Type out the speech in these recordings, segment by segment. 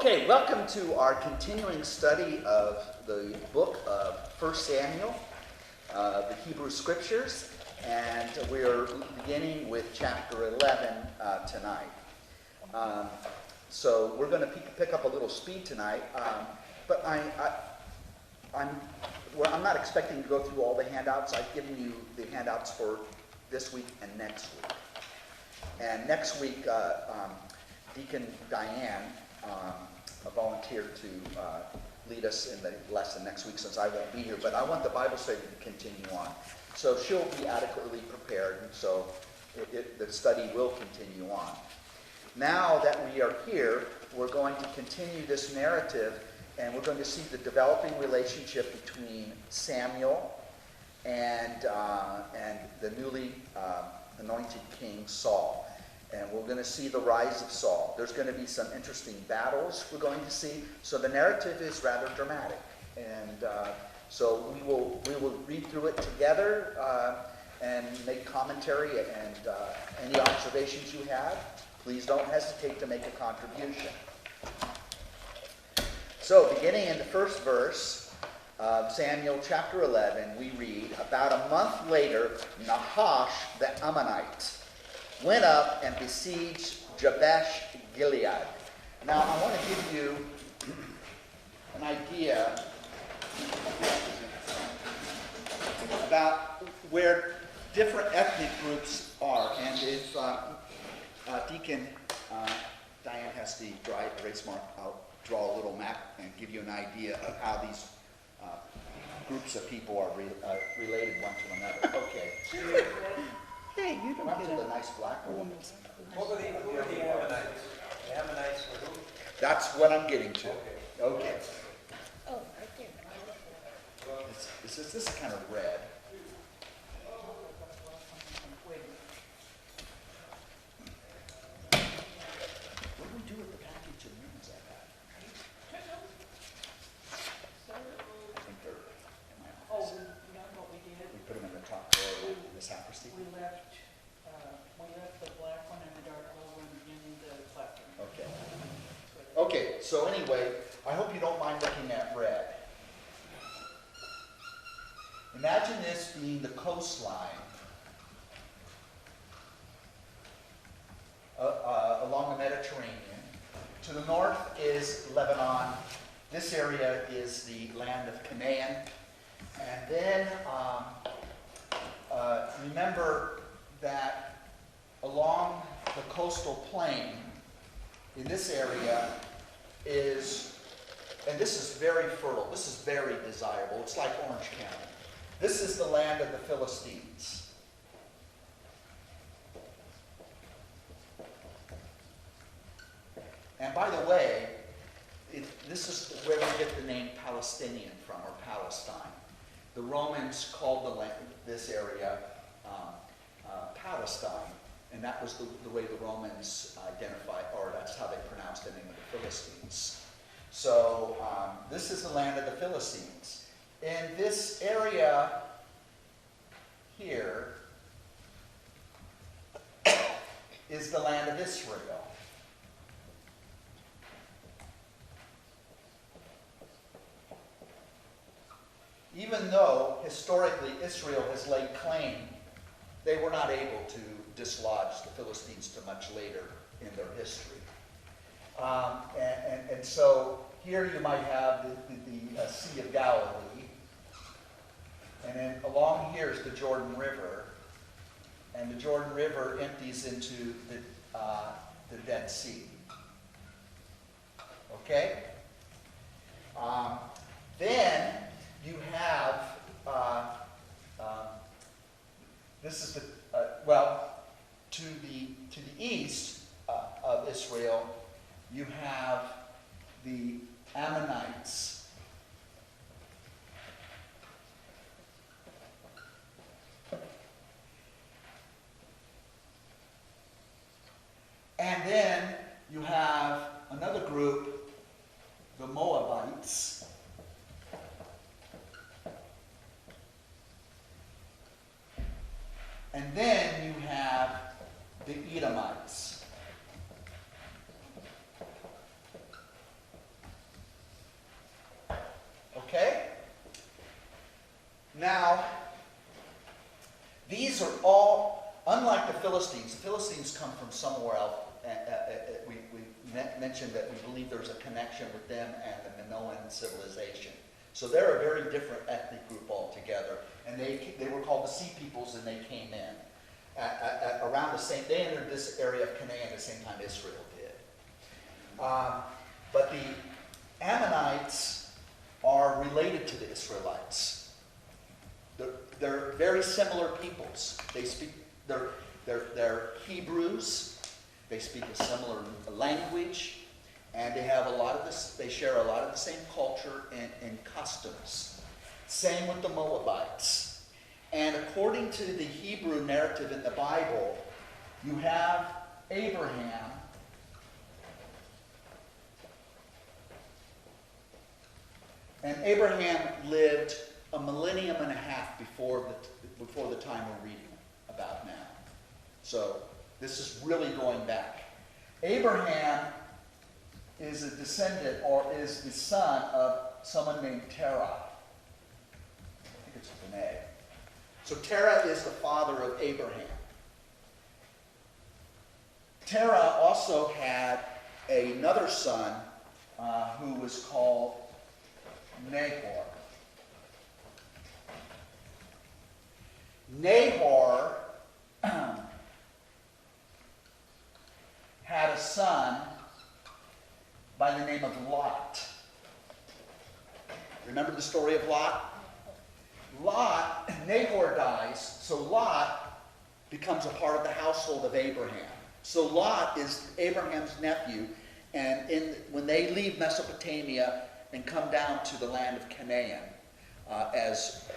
Okay, welcome to our continuing study of the book of 1 Samuel, the Hebrew Scriptures, and we're beginning with chapter 11 tonight. So we're going to pick up a little speed tonight, but I'm not expecting to go through all the handouts. I've given you the handouts for this week and next week. And next week, Deacon Diane volunteered to lead us in the lesson next week since I won't be here. But I want the Bible study to continue on. So she'll be adequately prepared, and so the study will continue on. Now that we are here, we're going to continue this narrative, and we're going to see the developing relationship between Samuel and the newly anointed king Saul. And we're going to see the rise of Saul. There's going to be some interesting battles we're going to see. So the narrative is rather dramatic. And so we will read through it together and make commentary. And any observations you have, please don't hesitate to make a contribution. So beginning in the first verse of Samuel chapter 11, we read, "About a month later, Nahash the Ammonite went up and besieged Jabesh Gilead." Now, I want to give you an idea about where different ethnic groups are. And if Deacon Diane has the dry erase mark, I'll draw a little map and give you an idea of how these groups of people are related one to another. Okay. Hey, you don't get the nice black one. Who are the Ammonites? The Ammonites were who? That's what I'm getting to. Okay. Oh, right there. This is kind of red. What do we do with the package of rings I got? I think they're in my office. You know what we did? We put them in the top drawer in the sacristy. We left the black one and the dark blue one in the classroom. Okay. Okay, so anyway, I hope you don't mind looking at red. Imagine this being the coastline along the Mediterranean. To the north is Lebanon. This area is the land of Canaan. And then remember that along the coastal plain in this area is, and this is very fertile, this is very desirable, it's like Orange County. This is the land of the Philistines. And by the way, this is where we get the name Palestinian from, or Palestine. The Romans called this area Palestine, and that was the way the Romans identified, or that's how they pronounced the name of the Philistines. So this is the land of the Philistines. In this area here is the land of Israel. Even though historically Israel has laid claim, they were not able to dislodge the Philistines till much later in their history. And so here you might have the Sea of Galilee, and then along here is the Jordan River, and the Jordan River empties into the Dead Sea. Okay? Then you have, this is to the east of Israel, you have the Ammonites. And then you have another group, the Moabites. And then you have the Edomites. these are all, unlike the Philistines come from somewhere else. We mentioned that we believe there's a connection with them and the Minoan civilization. So they're a very different ethnic group altogether. And they were called the Sea Peoples, and they came in around the same, they entered this area of Canaan at the same time Israel did. But the Ammonites are related to the Israelites. They're very similar peoples. They speak, they're Hebrews. They speak a similar language, and they have a lot of this. They share a lot of the same culture and customs. Same with the Moabites. And according to the Hebrew narrative in the Bible, you have Abraham. And Abraham lived a millennium and a half before the time we're reading about now. So this is really going back. Abraham is a descendant, or is the son of someone named Terah. I think it's with an A. So Terah is the father of Abraham. Terah also had another son who was called Nahor. Nahor had a son by the name of Lot. Remember the story of Lot? Nahor dies, so Lot becomes a part of the household of Abraham. So Lot is Abraham's nephew, and when they leave Mesopotamia and come down to the land of Canaan as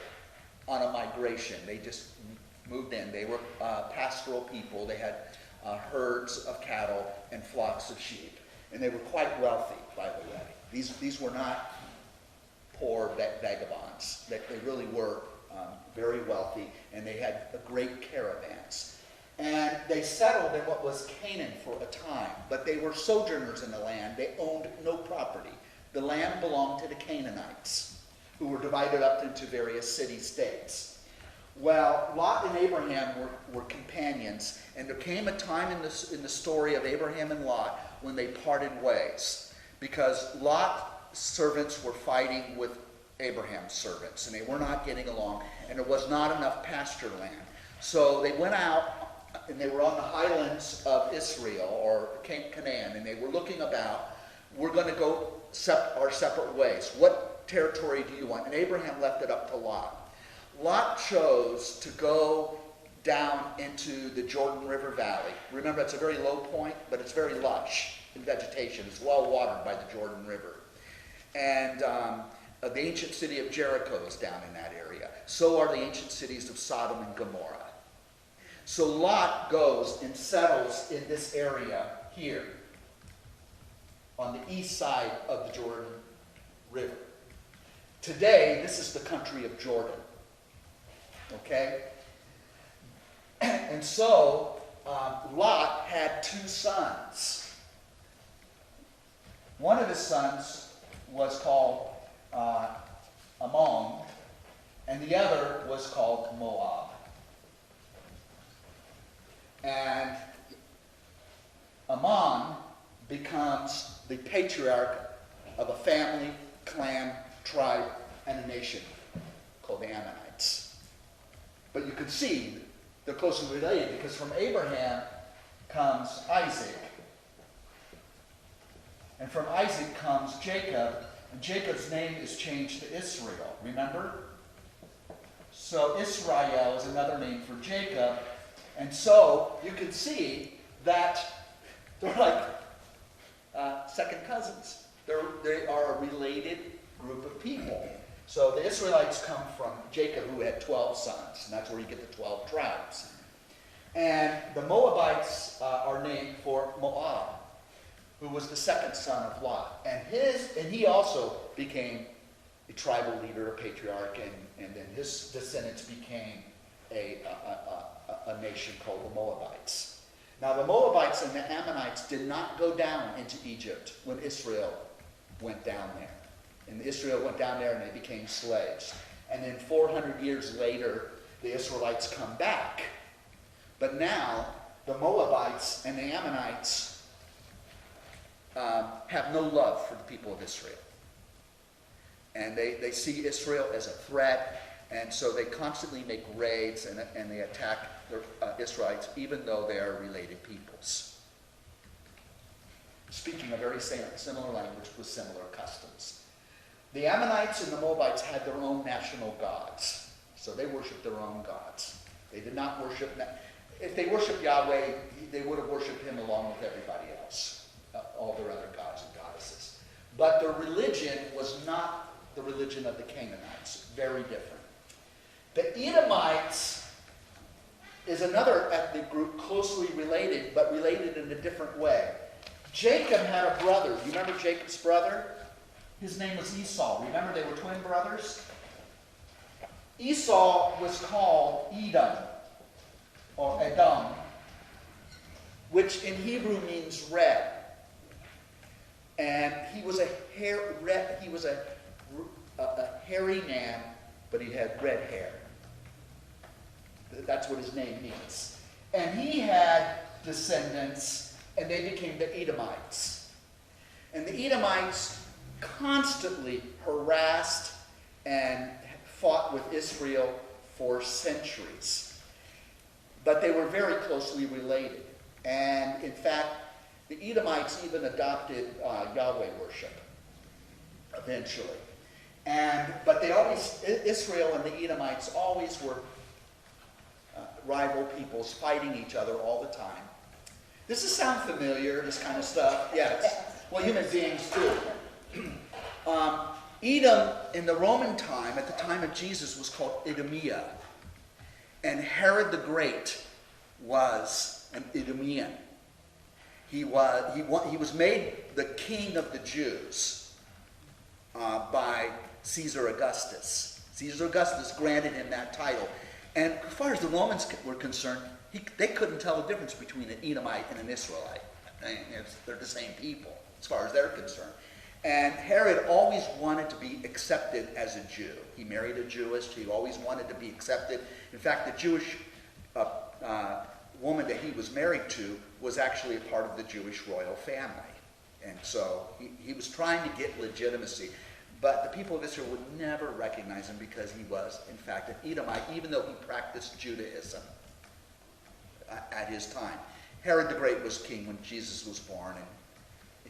on a migration, they just moved in. They were pastoral people. They had herds of cattle and flocks of sheep. And they were quite wealthy, by the way. These were not poor vagabonds. They really were very wealthy, and they had great caravans. And they settled in what was Canaan for a time, but they were sojourners in the land. They owned no property. The land belonged to the Canaanites, who were divided up into various city-states. Well, Lot and Abraham were companions, and there came a time in the story of Abraham and Lot when they parted ways, because Lot's servants were fighting with Abraham's servants, and they were not getting along, and there was not enough pasture land. So they went out, and they were on the highlands of Israel, or Canaan, and they were looking about, we're going to go our separate ways. What territory do you want? And Abraham left it up to Lot. Lot chose to go down into the Jordan River Valley. Remember, it's a very low point, but it's very lush in vegetation. It's well watered by the Jordan River. And the ancient city of Jericho is down in that area. So are the ancient cities of Sodom and Gomorrah. So Lot goes and settles in this area here on the east side of the Jordan River. Today, this is the country of Jordan. Okay? And so, Lot had two sons. One of his sons was called Ammon, and the other was called Moab. And Ammon becomes the patriarch of a family, clan, tribe, and a nation called the Ammonites. But you can see they're closely related because from Abraham comes Isaac. And from Isaac comes Jacob. And Jacob's name is changed to Israel. Remember? So Israel is another name for Jacob. And so you can see that they're like second cousins. They are a related group of people. So the Israelites come from Jacob, who had 12 sons, and that's where you get the 12 tribes. And the Moabites are named for Moab, who was the second son of Lot. And he also became a tribal leader, a patriarch, and then his descendants became a nation called the Moabites. Now the Moabites and the Ammonites did not go down into Egypt when Israel went down there. And Israel went down there and they became slaves. And then 400 years later, the Israelites come back But now, the Moabites and the Ammonites have no love for the people of Israel. And they see Israel as a threat, and so they constantly make raids and they attack the Israelites, even though they are related peoples. Speaking a very similar language with similar customs. The Ammonites and the Moabites had their own national gods, so they worshiped their own gods. They did not worship. If they worshiped Yahweh, they would have worshipped him along with everybody else, all their other gods and goddesses. But their religion was not the religion of the Canaanites. Very different. The Edomites is another ethnic group closely related, but related in a different way. Jacob had a brother. You remember Jacob's brother? His name was Esau. Remember they were twin brothers? Esau was called Edom, or Edom, which in Hebrew means red. And he was a hairy man, but he had red hair. That's what his name means. And he had descendants, and they became the Edomites. And the Edomites constantly harassed and fought with Israel for centuries. But they were very closely related. And in fact, the Edomites even adopted Yahweh worship eventually. But Israel and the Edomites always were rival peoples fighting each other all the time. Does this sound familiar, this kind of stuff? Yes. Well, human beings too. Edom in the Roman time, at the time of Jesus, was called Idumea. And Herod the Great was an Idumean. He was made the king of the Jews by Caesar Augustus. Caesar Augustus granted him that title. And as far as the Romans were concerned, they couldn't tell the difference between an Edomite and an Israelite. They're the same people, as far as they're concerned. And Herod always wanted to be accepted as a Jew. He married a Jewess. He always wanted to be accepted. In fact, the Jewish woman that he was married to was actually a part of the Jewish royal family. And so he was trying to get legitimacy. But the people of Israel would never recognize him because he was, in fact, an Edomite, even though he practiced Judaism at his time. Herod the Great was king when Jesus was born, and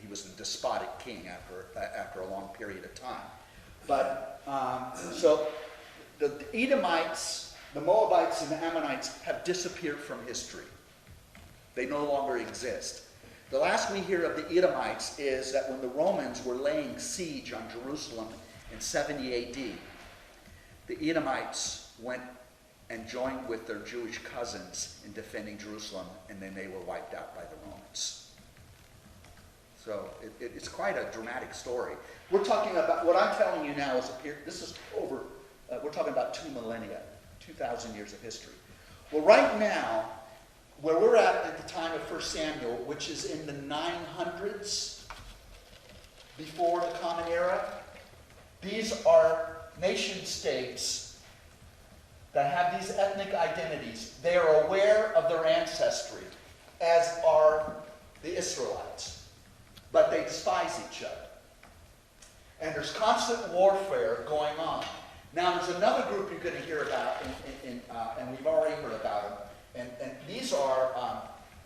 he was a despotic king after a long period of time. But so the Edomites, the Moabites, and the Ammonites have disappeared from history. They no longer exist. The last we hear of the Edomites is that when the Romans were laying siege on Jerusalem in 70 A.D., the Edomites went and joined with their Jewish cousins in defending Jerusalem, and then they were wiped out by the Romans. So it's quite a dramatic story. We're talking about, what I'm telling you now is, this is over, we're talking about 2 millennia, 2,000 years of history. Well, right now, where we're at the time of 1 Samuel, which is in the 900s before the Common Era, these are nation states that have these ethnic identities. They are aware of their ancestry, as are the Israelites. But they despise each other. And there's constant warfare going on. Now, there's another group you're going to hear about, and we've already heard about them. And these are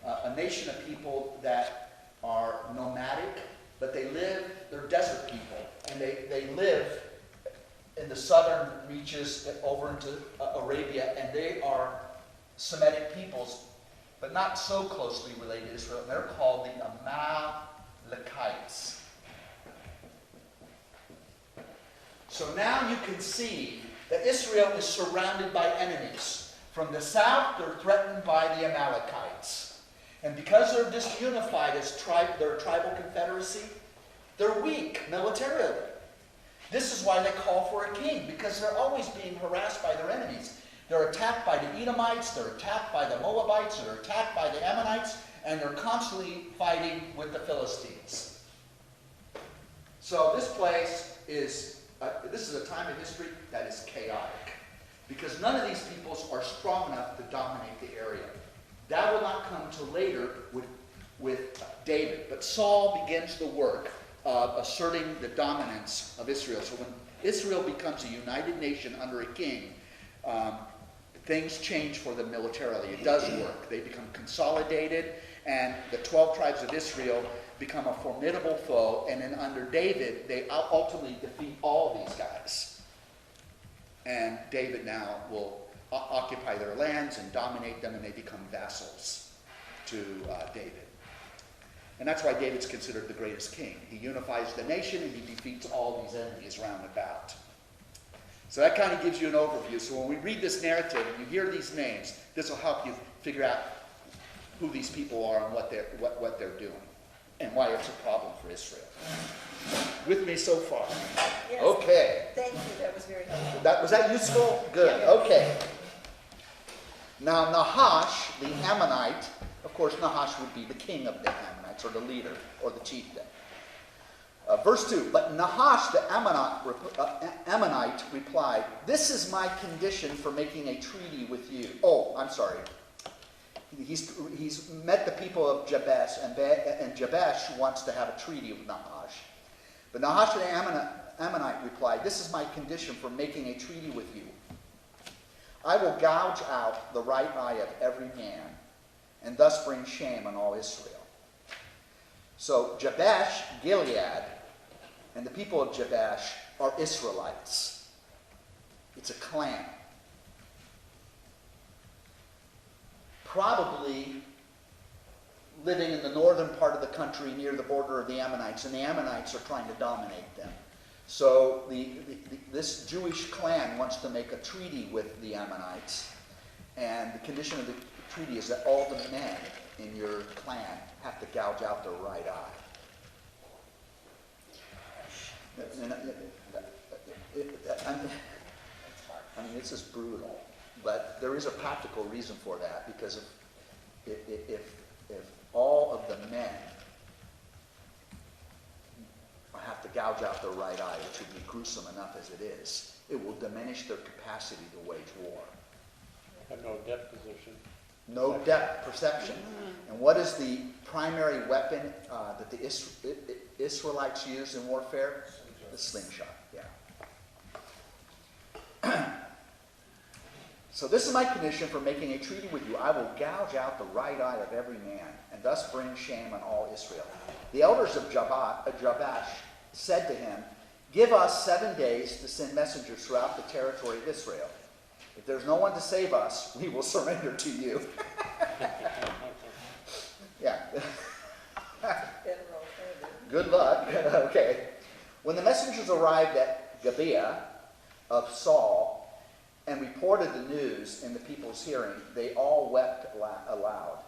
a nation of people that are nomadic, but they're desert people. And they live in the southern reaches over into Arabia, and they are Semitic peoples, but not so closely related to Israel. They're called the Amalekites. So now you can see that Israel is surrounded by enemies. From the south, they're threatened by the Amalekites. And because they're disunified as they're a tribal confederacy, they're weak militarily. This is why they call for a king, because they're always being harassed by their enemies. They're attacked by the Edomites, they're attacked by the Moabites, they're attacked by the Ammonites, and they're constantly fighting with the Philistines. So this place is, this is a time of history that is chaotic, because none of these peoples are strong enough to dominate the area. That will not come till later with David. But Saul begins the work of asserting the dominance of Israel. So when Israel becomes a united nation under a king, things change for them militarily. It does work. They become consolidated, and the 12 tribes of Israel become a formidable foe, and then under David, they ultimately defeat all these guys. And David now will occupy their lands and dominate them, and they become vassals to David. And that's why David's considered the greatest king. He unifies the nation, and he defeats all these enemies round about. So that kind of gives you an overview. So when we read this narrative and you hear these names, this will help you figure out who these people are and what they're doing, and why it's a problem for Israel. With me so far? Yes. Okay. Thank you, that was very helpful. Was that useful? Good. Yeah. Okay. Now Nahash, the Ammonite, of course Nahash would be the king of the Ammonites, or the leader, or the chieftain. Verse 2, but Nahash the Ammonite replied, "This is my condition for making a treaty with you." Oh, I'm sorry. He's met the people of Jabesh, and Jabesh wants to have a treaty with Nahash. But Nahash the Ammonite replied, "This is my condition for making a treaty with you. I will gouge out the right eye of every man, and thus bring shame on all Israel." So Jabesh, Gilead, and the people of Jabesh are Israelites. It's a clan. Probably living in the northern part of the country near the border of the Ammonites, and the Ammonites are trying to dominate them. So this Jewish clan wants to make a treaty with the Ammonites, and the condition of the treaty is that all the men in your clan have to gouge out their right eye. I mean, this is brutal, but there is a practical reason for that, because if all of the men have to gouge out their right eye, which would be gruesome enough as it is, it will diminish their capacity to wage war. Have no depth position. No depth perception. And what is the primary weapon that the Israelites used in warfare? The slingshot, yeah. So this is my condition for making a treaty with you. I will gouge out the right eye of every man, and thus bring shame on all Israel. The elders of Jabesh said to him, "Give us 7 days to send messengers throughout the territory of Israel. If there's no one to save us, we will surrender to you." Yeah. Good luck. Okay. When the messengers arrived at Gibeah of Saul and reported the news in the people's hearing, they all wept aloud.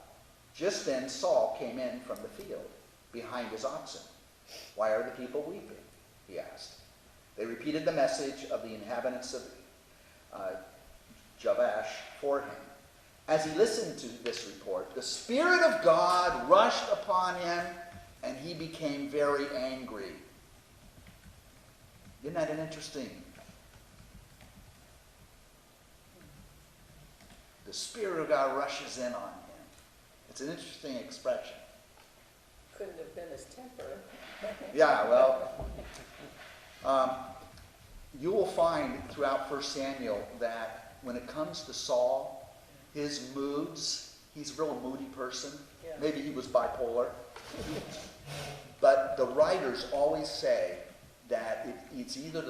Just then Saul came in from the field behind his oxen. "Why are the people weeping?" he asked. They repeated the message of the inhabitants of Jabesh for him. As he listened to this report, the Spirit of God rushed upon him, and he became very angry. Isn't that an interesting? The Spirit of God rushes in on him. It's an interesting expression. Couldn't have been his temper. Yeah, well, you will find throughout 1 Samuel that when it comes to Saul, his moods, he's a real moody person. Yeah. Maybe he was bipolar. But the writers always say that it's either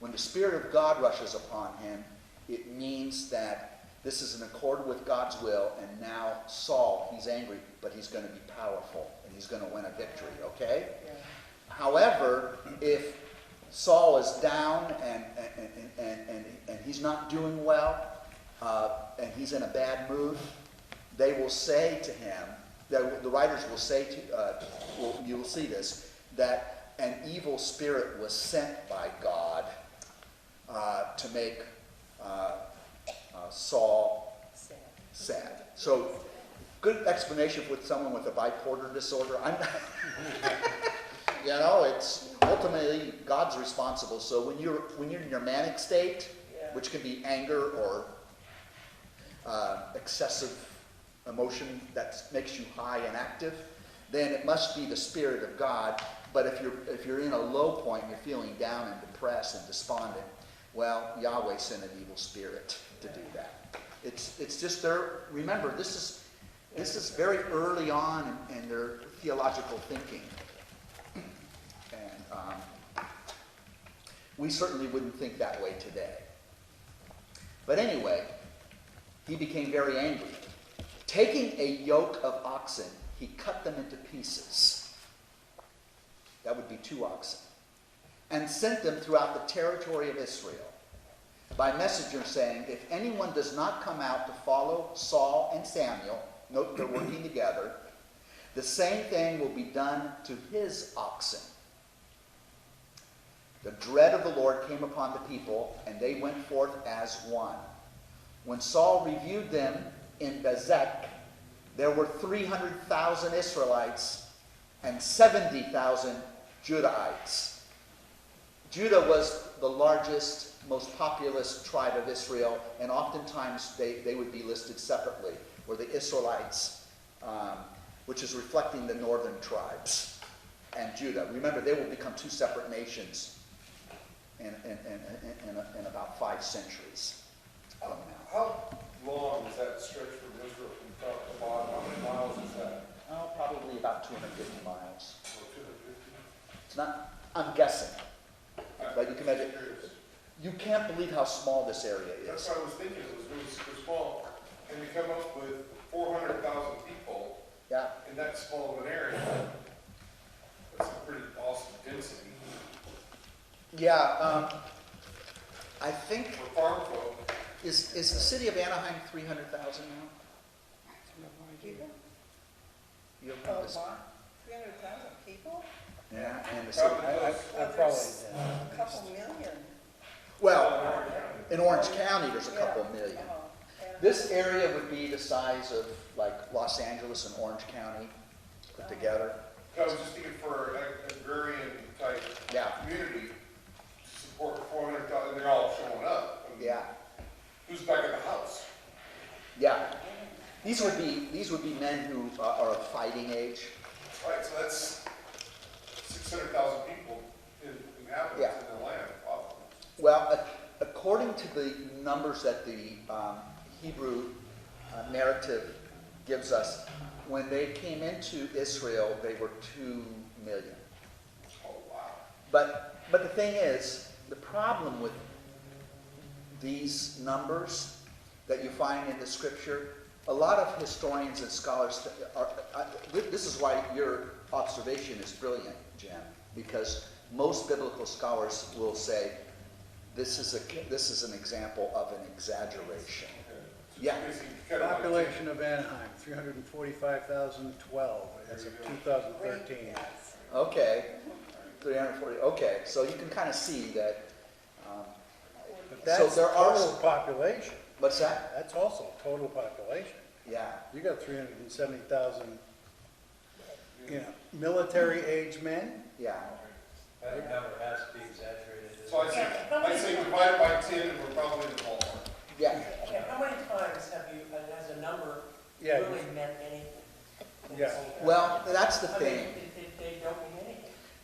when the Spirit of God rushes upon him, it means that this is in accord with God's will, and now Saul, he's angry, but he's going to be powerful, and he's going to win a victory, okay? Yeah. However, if Saul is down and he's not doing well, and he's in a bad mood, they will say to him, the writers will say to, you will see this, that an evil spirit was sent by God to make Saul sad. So, good explanation with someone with a bipolar disorder. You know, it's ultimately God's responsible. So when you're in your manic state, Yeah. which can be anger or excessive emotion that makes you high and active, then it must be the Spirit of God. But if you're in a low point, you're feeling down and depressed and despondent, well, Yahweh sent an evil spirit to do that. It's just there. Remember, this is very early on in their theological thinking, and we certainly wouldn't think that way today. But anyway, he became very angry. Taking a yoke of oxen, he cut them into pieces. That would be 2 oxen. And sent them throughout the territory of Israel by messenger saying, if anyone does not come out to follow Saul and Samuel, note they're working together, the same thing will be done to his oxen. The dread of the Lord came upon the people, and they went forth as one. When Saul reviewed them in Bezek, there were 300,000 Israelites and 70,000 Judahites. Judah was the largest, most populous tribe of Israel, and oftentimes they would be listed separately, where the Israelites, which is reflecting the northern tribes, and Judah. Remember, they will become 2 separate nations in about 5 centuries from now. How long is that stretch from Israel from top to bottom? How many miles is that? Oh, probably about 250 miles. Oh, 250? It's not, I'm guessing. But you can imagine, Curious. you can't believe how small this area That's is. what I was thinking, it was really super small. And we come up with 400,000 people Yeah. in that small of an area. That's a pretty awesome density Yeah, I think, for farm folk. is the city of Anaheim 300,000 now? People? You have Oh, this? wow. 300,000 people? Yeah, and the city, Probably close. Well, there's a couple million. well, in Orange County, there's a couple million. Yeah. This area would be the size of like Los Angeles and Orange County put together. I was just thinking for an agrarian type Yeah, community to support 400,000, they're all showing up. I mean, yeah, who's back at the house? yeah. These would be men who are of fighting age. Right, so that's 600,000 people inhabitants Yeah. in the land. Wow. Well, according to the numbers that the Hebrew narrative gives us, when they came into Israel, they were 2 million. Oh, wow. But the thing is, the problem with these numbers that you find in the scripture, a lot of historians and scholars this is why your observation is brilliant, Jen, because most biblical scholars will say this is an example of an exaggeration. Okay. So Yeah. basically kind of like- Population of Anaheim, 345,00012 as of 2013. Okay, 340. Okay, so you can kind of see that. But So that's there are total population. What's that? That's also total population. Yeah, You got 370,000, military age men. yeah. That number has to be exaggerated. So I say divide by 10 and we're probably in the ballpark. Yeah, Okay, how many times has a number Yeah. really meant anything? Yeah. well, that's the I mean, thing. they don't mean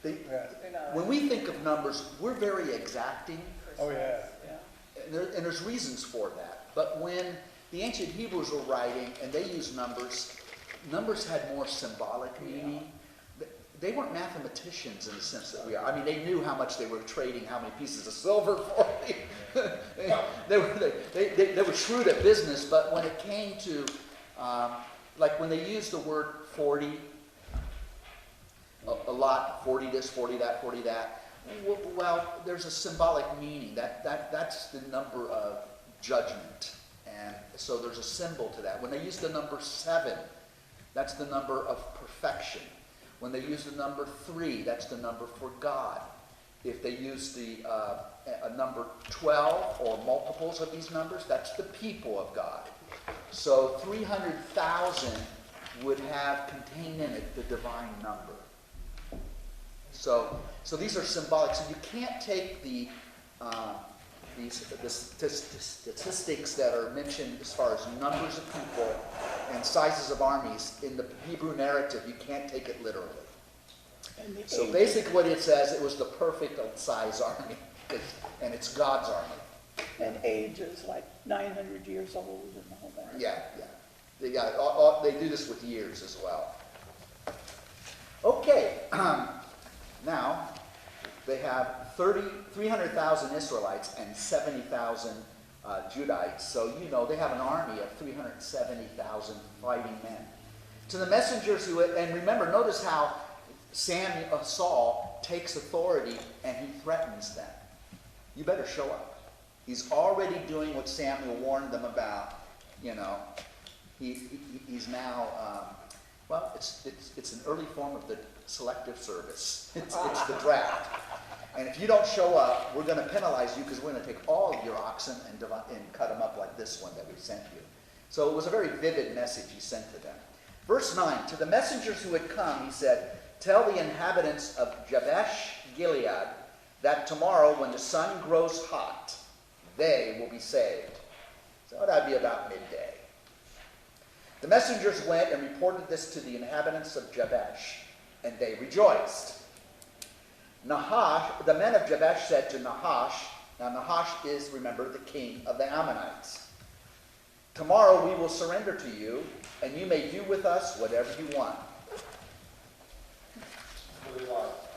anything. Yeah. They're not When we think of numbers, we're very exacting, Oh, yeah. precise, and there's reasons for that. But when the ancient Hebrews were writing and they used numbers, numbers had more symbolic meaning. They weren't mathematicians in the sense that we are. I mean, they knew how much they were trading, how many pieces of silver for. They were shrewd at business, but when it came to, like when they used the word 40, a lot, 40 this, 40 that, 40 that, well, there's a symbolic meaning. That's the number of judgment. And so there's a symbol to that. When they use the number 7, that's the number of perfection. When they use the number 3, that's the number for God. If they use the a number 12 or multiples of these numbers, that's the people of God. So 300,000 would have contained in it the divine number. So these are symbolic. So you can't take the the statistics that are mentioned as far as numbers of people and sizes of armies in the Hebrew narrative, you can't take it literally. And the So age- basically what it says, it was the perfect size army, and it's God's army. And age is like 900 years old and all that. Yeah, yeah. They do this with years as well. Okay, now they have 300,000 Israelites and 70,000 Judites. So you know they have an army of 370,000 fighting men. To the messengers who, and remember, notice how Saul takes authority and he threatens them. You better show up. He's already doing what Samuel warned them about. You know, he's now, well, it's an early form of the selective service. It's the draft. And if you don't show up, we're going to penalize you because we're going to take all of your oxen and cut them up like this one that we sent you. So it was a very vivid message he sent to them. Verse 9, to the messengers who had come, he said, tell the inhabitants of Jabesh Gilead that tomorrow when the sun grows hot, they will be saved. So that'd be about midday. The messengers went and reported this to the inhabitants of Jabesh, and they rejoiced. Nahash, the men of Jabesh said to Nahash, now Nahash is, remember, the king of the Ammonites. Tomorrow we will surrender to you, and you may do with us whatever you want.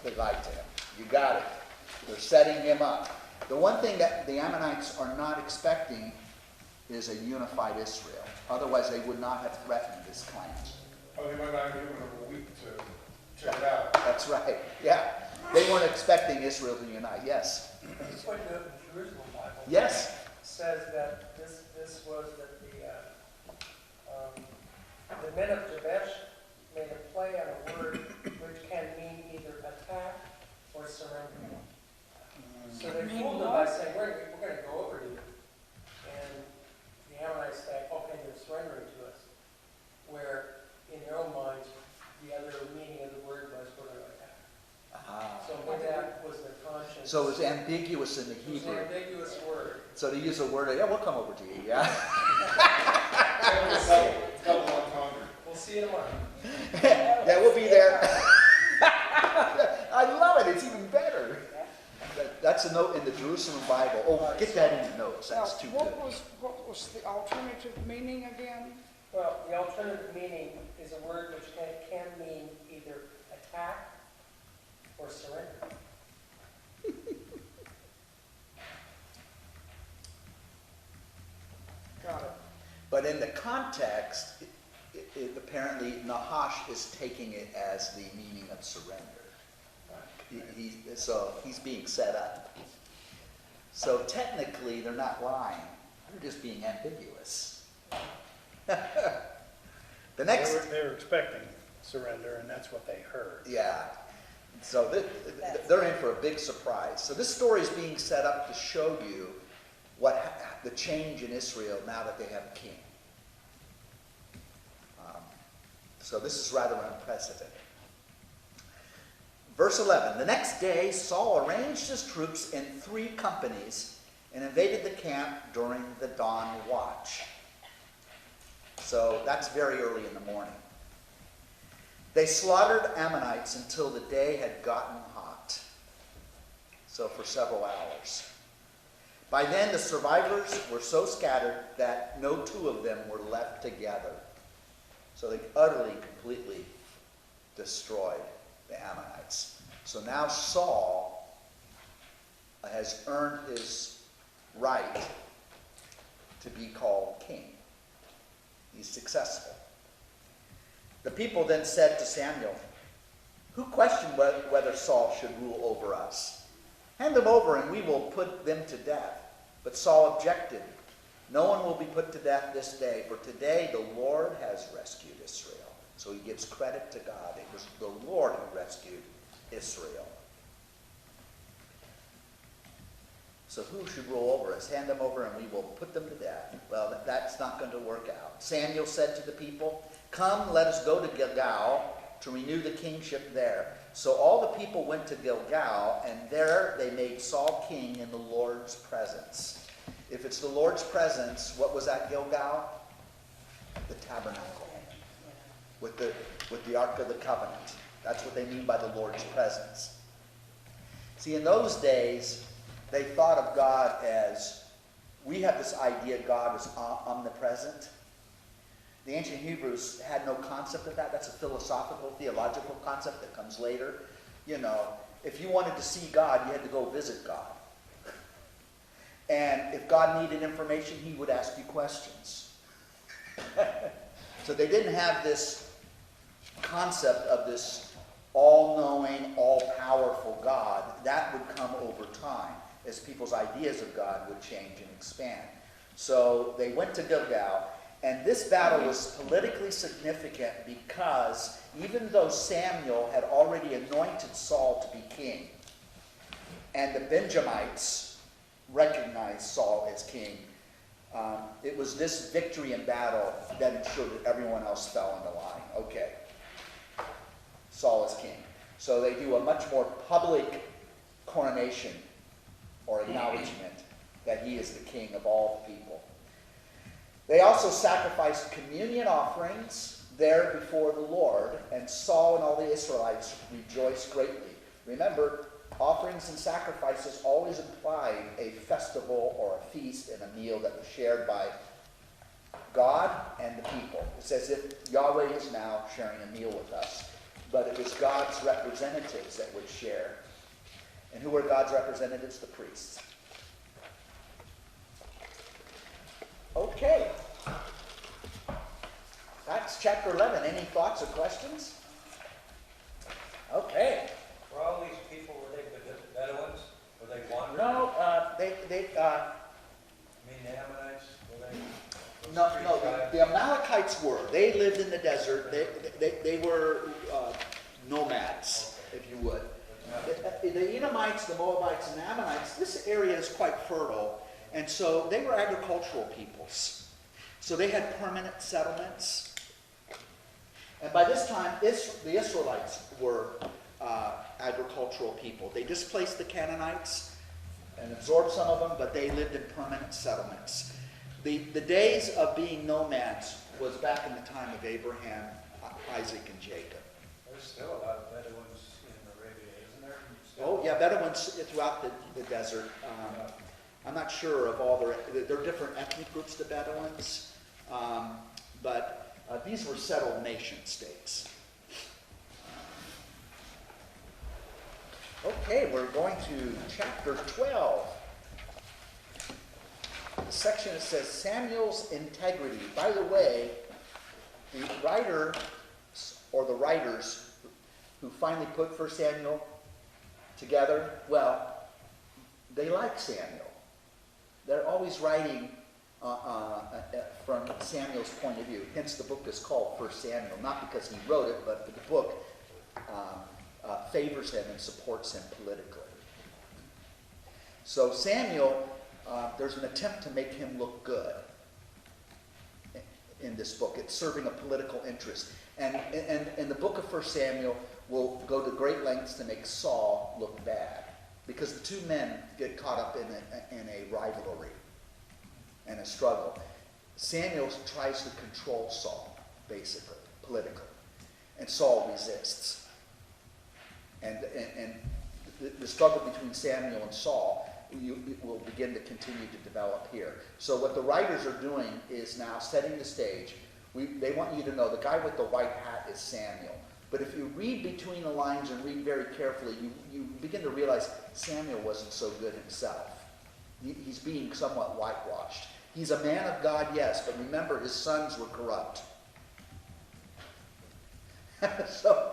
They lied to him. You got it. They're setting him up. The one thing that the Ammonites are not expecting is a unified Israel. Otherwise, they would not have threatened this claim. Oh, they might not give them a week to check it out. That's right. Yeah. They weren't expecting Israel to unite. Yes. This one, the Jerusalem Bible. Yes. Says that this was that the men of Jabesh made a play on a word which can mean either attack or surrender. So they fooled them by saying, we're going to go over to you. And the Ammonites say, okay, they're surrendering to us. Where in their own minds, the other meaning of the word was we're going to attack. So that was their conscience. So it was ambiguous in the It was Hebrew. an ambiguous word. So to use a word, yeah, we'll come over to you. Yeah. Double entendre. We'll see you tomorrow. Yeah, we'll be there. I love it. It's even better. That's a note in the Jerusalem Bible. Oh, get that in the notes. Now, That's too good. what was the alternative meaning again? Well, the alternative meaning is a word which can mean either attack or surrender. Got it. But in the context, apparently Nahash is taking it as the meaning of surrender. So he's being set up. So technically, they're not lying. They're just being ambiguous. The next, They were expecting surrender, and that's what they heard. yeah. So they're in for a big surprise. So this story is being set up to show you the change in Israel now that they have a king. So this is rather unprecedented. Verse 11, the next day Saul arranged his troops in 3 companies and invaded the camp during the dawn watch. So that's very early in the morning. They slaughtered Ammonites until the day had gotten hot. So for several hours. By then the survivors were so scattered that no 2 of them were left together. So they utterly, completely destroyed the Ammonites. So now Saul has earned his right to be called king. He's successful. The people then said to Samuel, who questioned whether Saul should rule over us? Hand them over and we will put them to death. But Saul objected. No one will be put to death this day, for today the Lord has rescued Israel. So he gives credit to God. It was the Lord who rescued Israel. So who should rule over us? Hand them over and we will put them to death. Well, that's not going to work out. Samuel said to the people, come, let us go to Gilgal to renew the kingship there. So all the people went to Gilgal, and there they made Saul king in the Lord's presence. If it's the Lord's presence, what was at Gilgal? The tabernacle with the Ark of the Covenant. That's what they mean by the Lord's presence. See, in those days, they thought of God as, we have this idea God is omnipresent. The ancient Hebrews had no concept of that. That's a philosophical, theological concept that comes later. You know, if you wanted to see God, you had to go visit God. And if God needed information, he would ask you questions. So they didn't have this concept of this all-knowing, all-powerful God. That would come over time as people's ideas of God would change and expand. So they went to Gilgal. And this battle was politically significant because even though Samuel had already anointed Saul to be king, and the Benjamites recognized Saul as king, it was this victory in battle that ensured that everyone else fell into line. Okay, Saul is king. So they do a much more public coronation or acknowledgement that he is the king of all the people. They also sacrificed communion offerings there before the Lord, and Saul and all the Israelites rejoiced greatly. Remember, offerings and sacrifices always implied a festival or a feast and a meal that was shared by God and the people. It's as if Yahweh is now sharing a meal with us, but it was God's representatives that would share. And who were God's representatives? The priests. Okay. That's chapter 11. Any thoughts or questions? Okay. Were all these people, were they Bedouins? Were they wandering? No, I mean, the Ammonites, were they? no. The Amalekites were. They lived in the desert. They were nomads, if you would. The Edomites, the Moabites, and the Ammonites. This area is quite fertile. And so they were agricultural peoples. So they had permanent settlements. And by this time, the Israelites were agricultural people. They displaced the Canaanites and absorbed some of them, but they lived in permanent settlements. The days of being nomads was back in the time of Abraham, Isaac, and Jacob. There's still a lot of Bedouins in Arabia, isn't there? Oh, yeah, Bedouins throughout the desert. I'm not sure of all there are different ethnic groups, the Bedouins, but these were settled nation states. Okay, we're going to chapter 12. The section that says Samuel's integrity. By the way, the writer or the writers who finally put 1 Samuel together, well, they like Samuel. They're always writing from Samuel's point of view. Hence the book is called 1 Samuel, not because he wrote it, but the book favors him and supports him politically. So Samuel, there's an attempt to make him look good in this book. It's serving a political interest. And the book of 1 Samuel will go to great lengths to make Saul look bad. Because the two men get caught up in a rivalry and a struggle. Samuel tries to control Saul, basically, politically. And Saul resists. And the struggle between Samuel and Saul will begin to continue to develop here. So what the writers are doing is now setting the stage. They want you to know the guy with the white hat is Samuel. But if you read between the lines and read very carefully, you begin to realize Samuel wasn't so good himself. He's being somewhat whitewashed. He's a man of God, yes, but remember his sons were corrupt. So,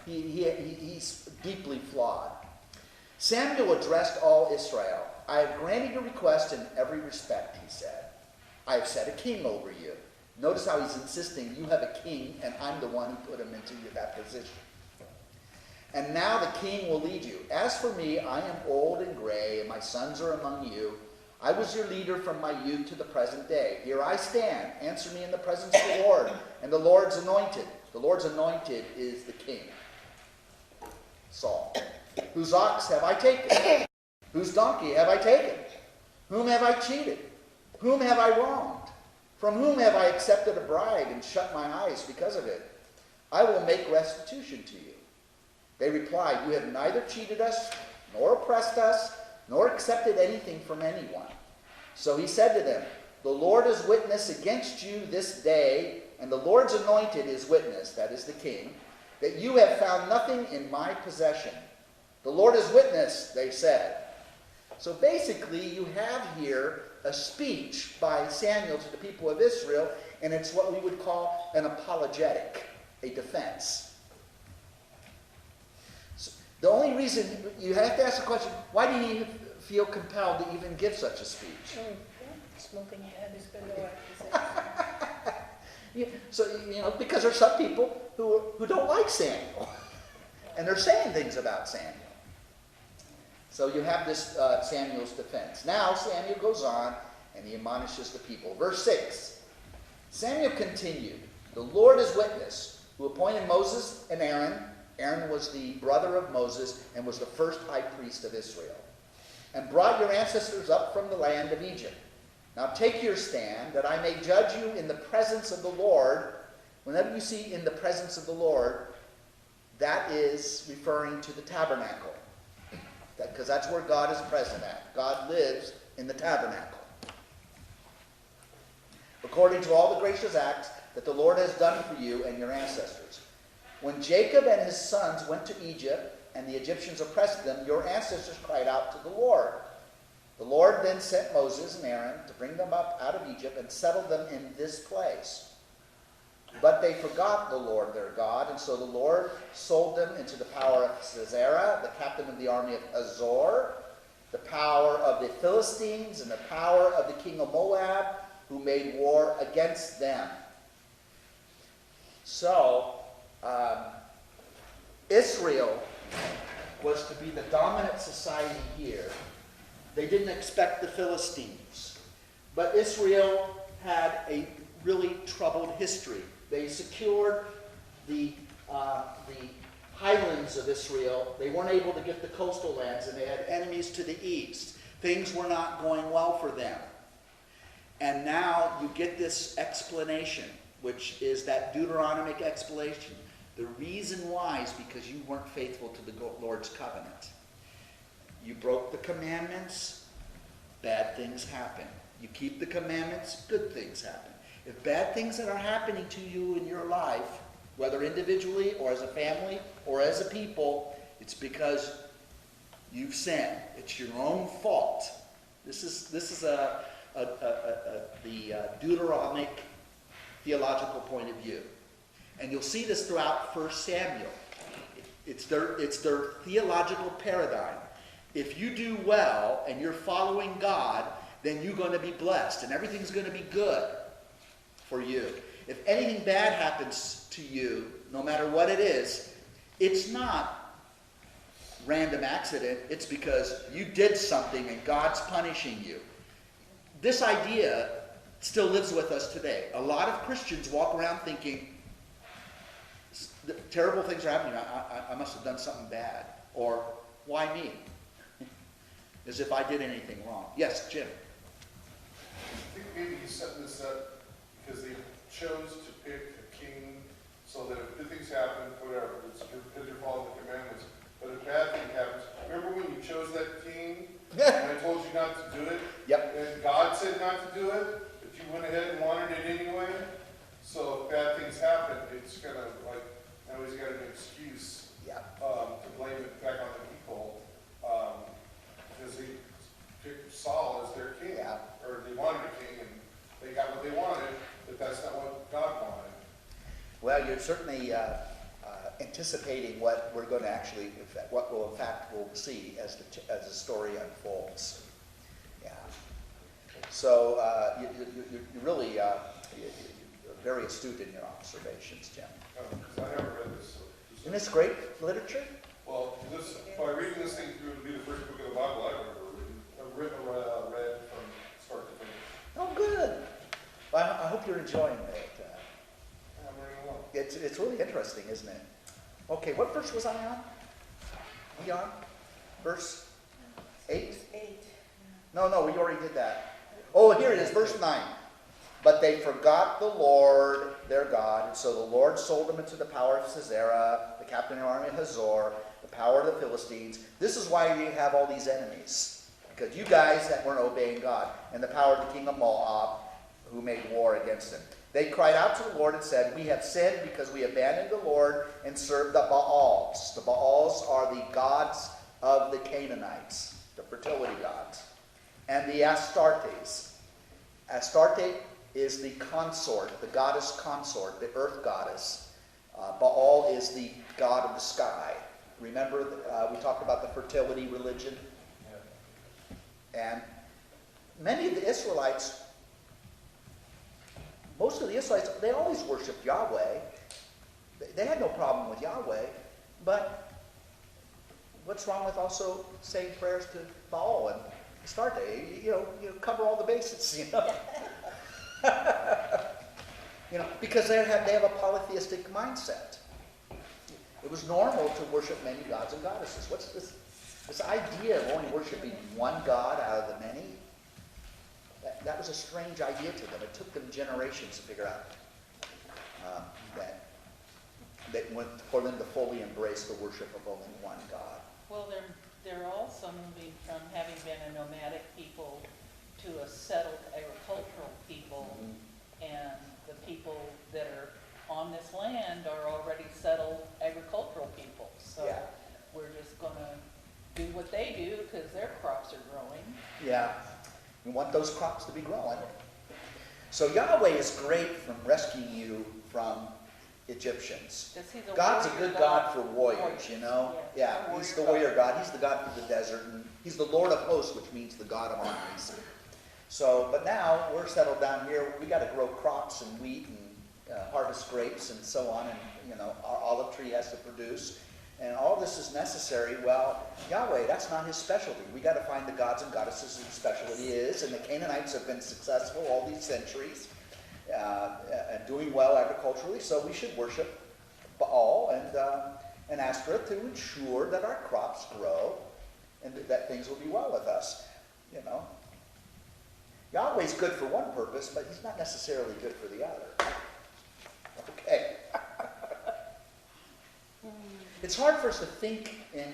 he's deeply flawed. Samuel addressed all Israel. I have granted your request in every respect, he said. I have set a king over you. Notice how he's insisting, you have a king, and I'm the one who put him into that position. And now the king will lead you. As for me, I am old and gray, and my sons are among you. I was your leader from my youth to the present day. Here I stand. Answer me in the presence of the Lord and the Lord's anointed. The Lord's anointed is the king. Saul. Whose ox have I taken? Whose donkey have I taken? Whom have I cheated? Whom have I wronged? From whom have I accepted a bribe and shut my eyes because of it? I will make restitution to you. They replied, you have neither cheated us, nor oppressed us, nor accepted anything from anyone. So he said to them, the Lord is witness against you this day, and the Lord's anointed is witness, that is the king, that you have found nothing in my possession. The Lord is witness, they said. So basically, you have here a speech by Samuel to the people of Israel, and it's what we would call an apologetic, a defense. So the only reason, you have to ask the question, why did he feel compelled to even give such a speech? Smoking your head has been no accusation. Yeah, so, because there's some people who don't like Samuel, and they're saying things about Samuel. So you have this Samuel's defense. Now Samuel goes on and he admonishes the people. Verse 6, Samuel continued, the Lord is witness, who appointed Moses and Aaron. Aaron was the brother of Moses and was the first high priest of Israel, and brought your ancestors up from the land of Egypt. Now take your stand, that I may judge you in the presence of the Lord. Whenever you see in the presence of the Lord, that is referring to the tabernacle. Because that's where God is present at. God lives in the tabernacle. According to all the gracious acts that the Lord has done for you and your ancestors. When Jacob and his sons went to Egypt, and the Egyptians oppressed them, your ancestors cried out to the Lord. The Lord then sent Moses and Aaron to bring them up out of Egypt and settle them in this place. But they forgot the Lord their God, and so the Lord sold them into the power of Sisera, the captain of the army of Hazor, the power of the Philistines, and the power of the king of Moab, who made war against them. So, Israel was to be the dominant society here. They didn't expect the Philistines. But Israel had a really troubled history. They secured the highlands of Israel. They weren't able to get the coastal lands, and they had enemies to the east. Things were not going well for them. And now you get this explanation, which is that Deuteronomic explanation. The reason why is because you weren't faithful to the Lord's covenant. You broke the commandments, bad things happen. You keep the commandments, good things happen. If bad things that are happening to you in your life, whether individually or as a family or as a people, it's because you've sinned. It's your own fault. This is the Deuteronomic theological point of view. And you'll see this throughout 1 Samuel. It's their theological paradigm. If you do well and you're following God, then you're going to be blessed and everything's going to be good for you. If anything bad happens to you, no matter what it is, it's not random accident. It's because you did something and God's punishing you. This idea still lives with us today. A lot of Christians walk around thinking, terrible things are happening. I must have done something bad. Or, why me? As if I did anything wrong. Yes, Jim. I think maybe he's setting this up because they chose to pick a king so that if good things happen, whatever, it's because you're following the commandments. But if bad thing happens, remember when you chose that king and I told you not to do it? Yep. And God said not to do it, but you went ahead and wanted it anyway? So if bad things happen, it's going to, now he's got an excuse to blame it back on the people. Because they picked Saul as their king, or they wanted a king, and they got what they wanted, but that's not what God wanted. Well, you're certainly anticipating what we're going to actually, what we'll in fact we'll see as the story unfolds. Yeah. So you really you're very astute in your observations, Jim. Because I never read this. Isn't this great literature? Well, by reading this thing through, it'll be the first book of the Bible I've ever read from start to finish. Oh, good. Well, I hope you're enjoying it. I'm learning a lot. It's really interesting, isn't it? Okay, what verse was I on? be on? Verse 8? 8. No, we already did that. Oh, here it is, verse 9. But they forgot the Lord, their God, and so the Lord sold them into the power of Sisera, the captain of the army of Hazor, the power of the Philistines. This is why you have all these enemies, because you guys that weren't obeying God, and the power of the king of Moab, who made war against him. They cried out to the Lord and said, we have sinned because we abandoned the Lord and served the Baals. The Baals are the gods of the Canaanites, the fertility gods, and the Astartes. Astarte is the consort, the goddess consort, the earth goddess. Baal is the god of the sky. Remember, we talked about the fertility religion? And many of the Israelites, most of the Israelites, they always worshiped Yahweh. They had no problem with Yahweh. But what's wrong with also saying prayers to Baal and Astarte? You cover all the bases, because they have a polytheistic mindset. It was normal to worship many gods and goddesses. What's this idea of only worshiping one God out of the many? That was a strange idea to them. It took them generations to figure out for them to fully embrace the worship of only one God. Well, they're also moving from having been a nomadic people to a settled agricultural people, and the people that are on this land are already settled agricultural people. So Yeah. we're just going to do what they do because their crops are growing. Yeah, we want those crops to be growing. So Yahweh is great from rescuing you from Egyptians. 'Cause he's a God's a warrior good God for warriors, Yes, Yeah, a he's the warrior warrior God. He's the God for the desert, and he's the Lord of hosts, which means the God of armies. So, but now we're settled down here. We got to grow crops and wheat and harvest grapes and so on, and our olive tree has to produce, and all this is necessary. Well, Yahweh, that's not his specialty. We got to find the gods and goddesses whose specialty is, and the Canaanites have been successful all these centuries, and doing well agriculturally. So we should worship Baal and Ashtoreth to ensure that our crops grow and that things will be well with us. Yahweh's good for one purpose, but he's not necessarily good for the other. Okay. It's hard for us to think in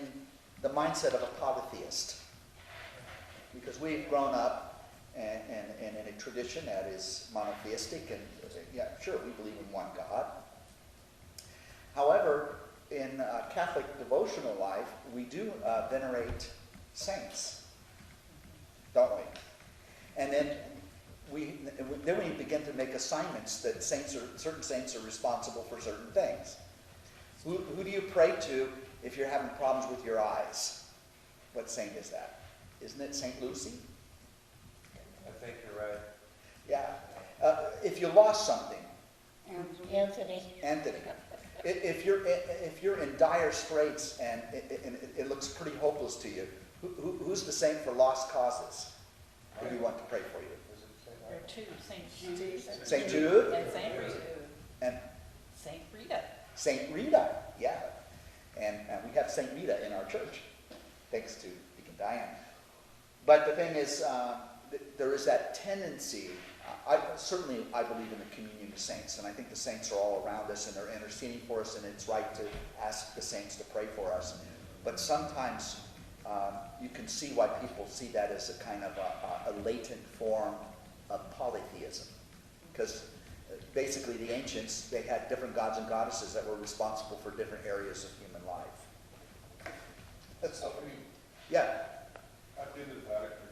the mindset of a polytheist because we've grown up in a tradition that is monotheistic, and sure, we believe in one God. However, in Catholic devotional life, we do venerate saints, don't we? And then we begin to make assignments that certain saints are responsible for certain things. Who do you pray to if you're having problems with your eyes? What saint is that? Isn't it St. Lucy? I think you're right. Yeah. If you lost something, Anthony. If you're in dire straits and it looks pretty hopeless to you, who's the saint for lost causes? Who do you want to pray for you? There are two, St. Jude. St. Jude? And St. Rita. And St. Rita. St. Rita, yeah. And we have St. Rita in our church, thanks to Deacon Diane. But the thing is, there is that tendency. I believe in the communion of saints, and I think the saints are all around us, and they're interceding for us, and it's right to ask the saints to pray for us. But sometimes you can see why people see that as a kind of a latent form of polytheism. Because basically the ancients, they had different gods and goddesses that were responsible for different areas of human life. That's, yeah. I've been to the Vatican,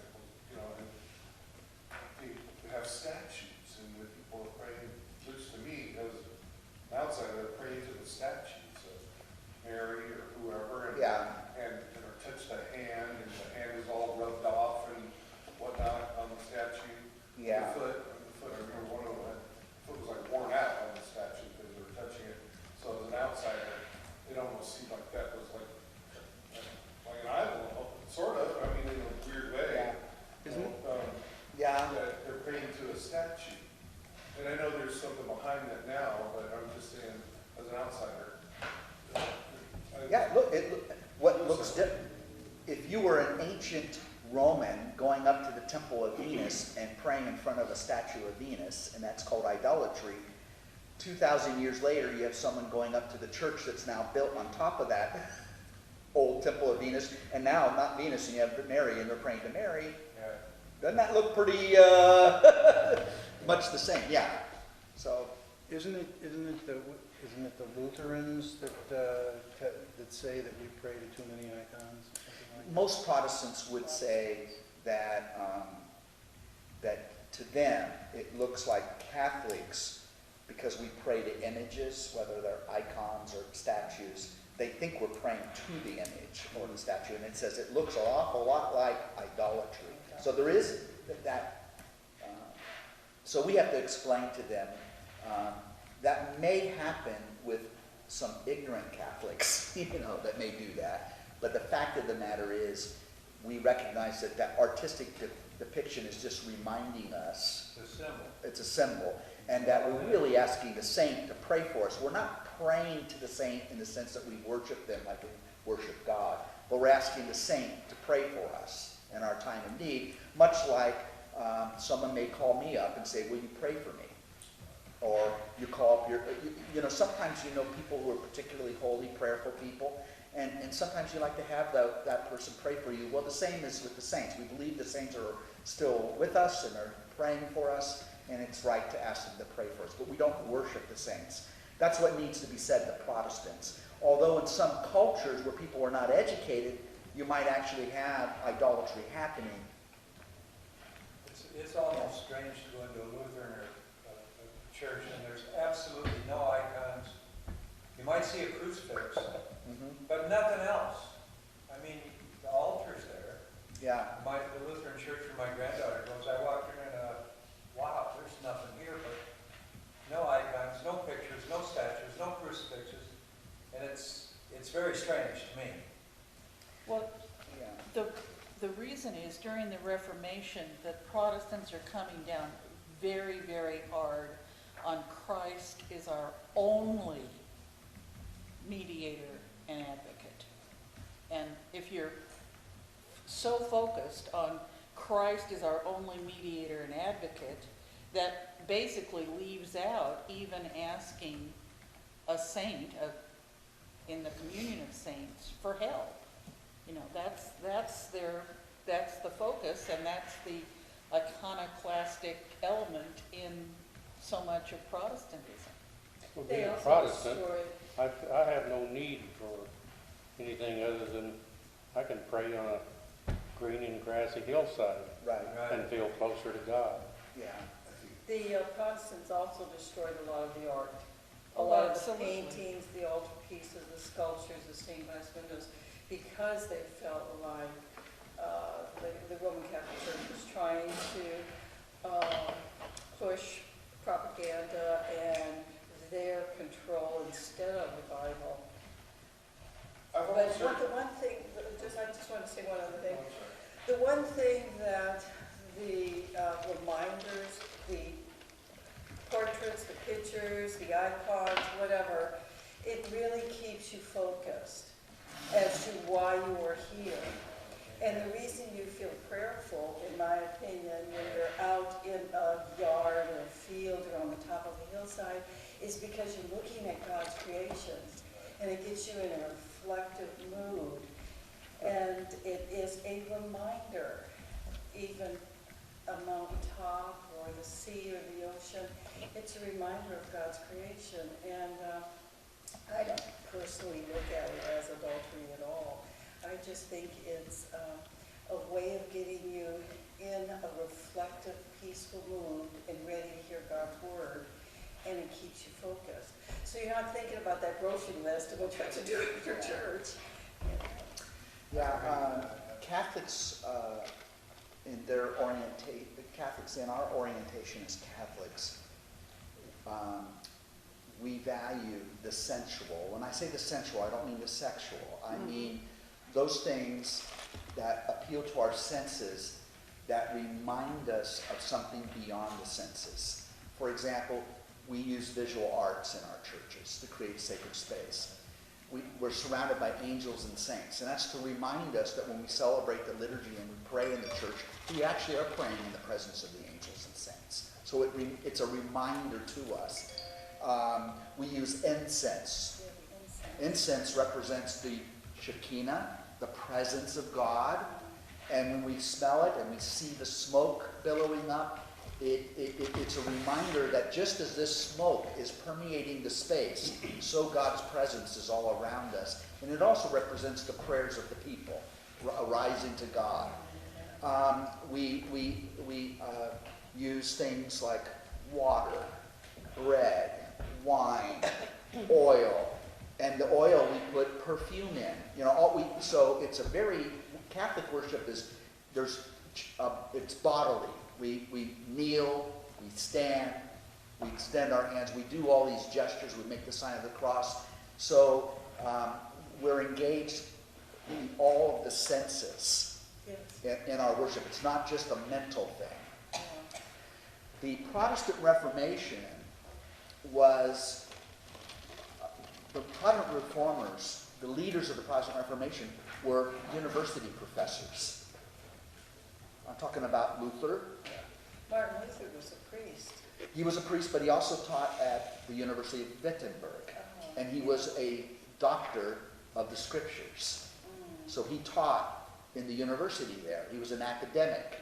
and they have statues, and the people are praying, which to me, as an outsider, they're praying to the statues of Mary or whoever, and or touch the hand, and the hand is all rubbed off and whatnot on the statue. Yeah. The foot, I remember one of them, the foot was like worn out on the statue because they were touching it. So as an outsider, it almost seemed like that was like an idol, sort if you were an ancient Roman going up to the temple of Venus and praying in front of a statue of Venus, and that's called idolatry, 2,000 years later, you have someone going up to the church that's now built on top of that old temple of Venus, and now not Venus, and you have Mary, and they're praying to Mary. Yeah. Doesn't that look pretty much the same? Yeah. So Isn't it the Lutherans that say that we pray to too many icons or something like that? most Protestants would say that that to them it looks like Catholics, because we pray to images, whether they're icons or statues. They think we're praying to the image or the statue, and it says it looks an awful lot like idolatry. So there is that. So we have to explain to them that may happen with some ignorant Catholics, that may do that. But the fact of the matter is, we recognize that that artistic depiction is just reminding us. It's a symbol. It's a symbol. And that we're really asking the saint to pray for us. We're not praying to the saint in the sense that we worship them like we worship God, but we're asking the saint to pray for us in our time of need, much like someone may call me up and say, will you pray for me? Or you call up sometimes people who are particularly holy, prayerful people, and sometimes you like to have that person pray for you. Well, the same is with the saints. We believe the saints are still with us and are praying for us, and it's right to ask them to pray for us. But we don't worship the saints. That's what needs to be said to Protestants. Although in some cultures where people are not educated, you might actually have idolatry happening. It's almost strange to go into a Lutheran or a church and there's absolutely no icons. You might see a crucifix, but nothing else. I mean, the altar's there. Yeah. The Lutheran church where my granddaughter goes, I walked in and wow, there's nothing here but no icons, no pictures, no statues, no crucifixes, and it's very strange to me. Well, Yeah. the reason is during the Reformation that Protestants are coming down very, very hard on Christ is our only mediator and advocate. And if you're so focused on Christ is our only mediator and advocate, that basically leaves out even asking a saint in the communion of saints for help. That's the focus, and that's the iconoclastic element in so much of Protestantism. Well, They being a also Protestant, destroyed, I have no need for anything other than I can pray on a green and grassy hillside Right. and feel closer to God. Yeah. the Protestants also destroyed a lot of the art. A Oh, lot of the absolutely. paintings, the altarpieces, the sculptures, the stained glass windows, because they felt like the Roman Catholic Church was trying to push propaganda and their control instead of the Bible. I've But also- the one thing, I just want to say one other thing. The one thing that the reminders, the portraits, the pictures, the icons, whatever, it really keeps you focused as to why you are here. And the reason you feel prayerful, in my opinion, when you're out in a yard or a field or on the top of a hillside, is because you're looking at God's creations. And it gets you in a reflective mood. And it is a reminder, even a mountaintop or the sea or the ocean, it's a reminder of God's creation. And I don't personally look at it as adultery at all. I just think it's a way of getting you in a reflective, peaceful mood and ready to hear God's word, and it keeps you focused. So you're not thinking about that grocery list of what you have to do at your church. Yeah, Catholics in their Catholics in our orientation as Catholics, we value the sensual. When I say the sensual, I don't mean the sexual. I mean those things that appeal to our senses that remind us of something beyond the senses. For example, we use visual arts in our churches to create sacred space. we're surrounded by angels and saints. And that's to remind us that when we celebrate the liturgy and we pray in the church, we actually are praying in the presence of the angels and saints. So it's a reminder to us. We use incense. Incense represents the Shekinah, the presence of God. And when we smell it and we see the smoke billowing up, it's a reminder that just as this smoke is permeating the space, so God's presence is all around us. And it also represents the prayers of the people rising to God. We use things like water, bread, wine, oil, and the oil we put perfume in. So it's a very Catholic worship is it's bodily. We kneel, we stand, we extend our hands, we do all these gestures, we make the sign of the cross. So we're engaged in all of the senses in our worship. It's not just a mental thing. The Protestant Reformation was, the Protestant reformers, the leaders of the Protestant Reformation were university professors. I'm talking about Luther. Martin Luther was a priest. He was a priest, but he also taught at the University of Wittenberg. And he was a doctor of the scriptures. So he taught in the university there. He was an academic.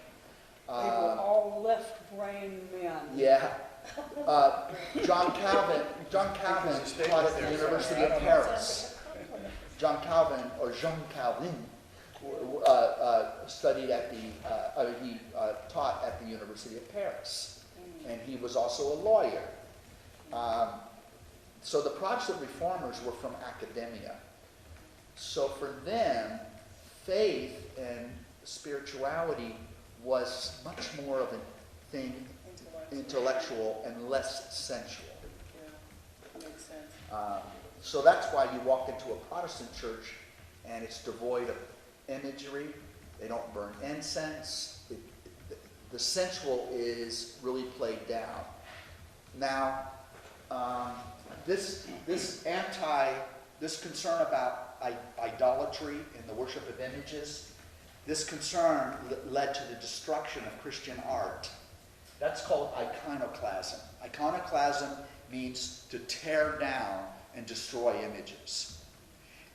They were all left-brain men. Yeah. John Calvin taught at the University of Paris. John Calvin, or Jean Calvin, studied at he taught at the University of Paris, and he was also a lawyer. So the Protestant reformers were from academia. So for them, faith and spirituality was much more of a thing intellectual and less sensual. Yeah, makes sense. So that's why you walk into a Protestant church and it's devoid of imagery. They don't burn incense. The sensual is really played down. Now, this concern about idolatry and the worship of images, this concern led to the destruction of Christian art. That's called iconoclasm. Iconoclasm means to tear down and destroy images.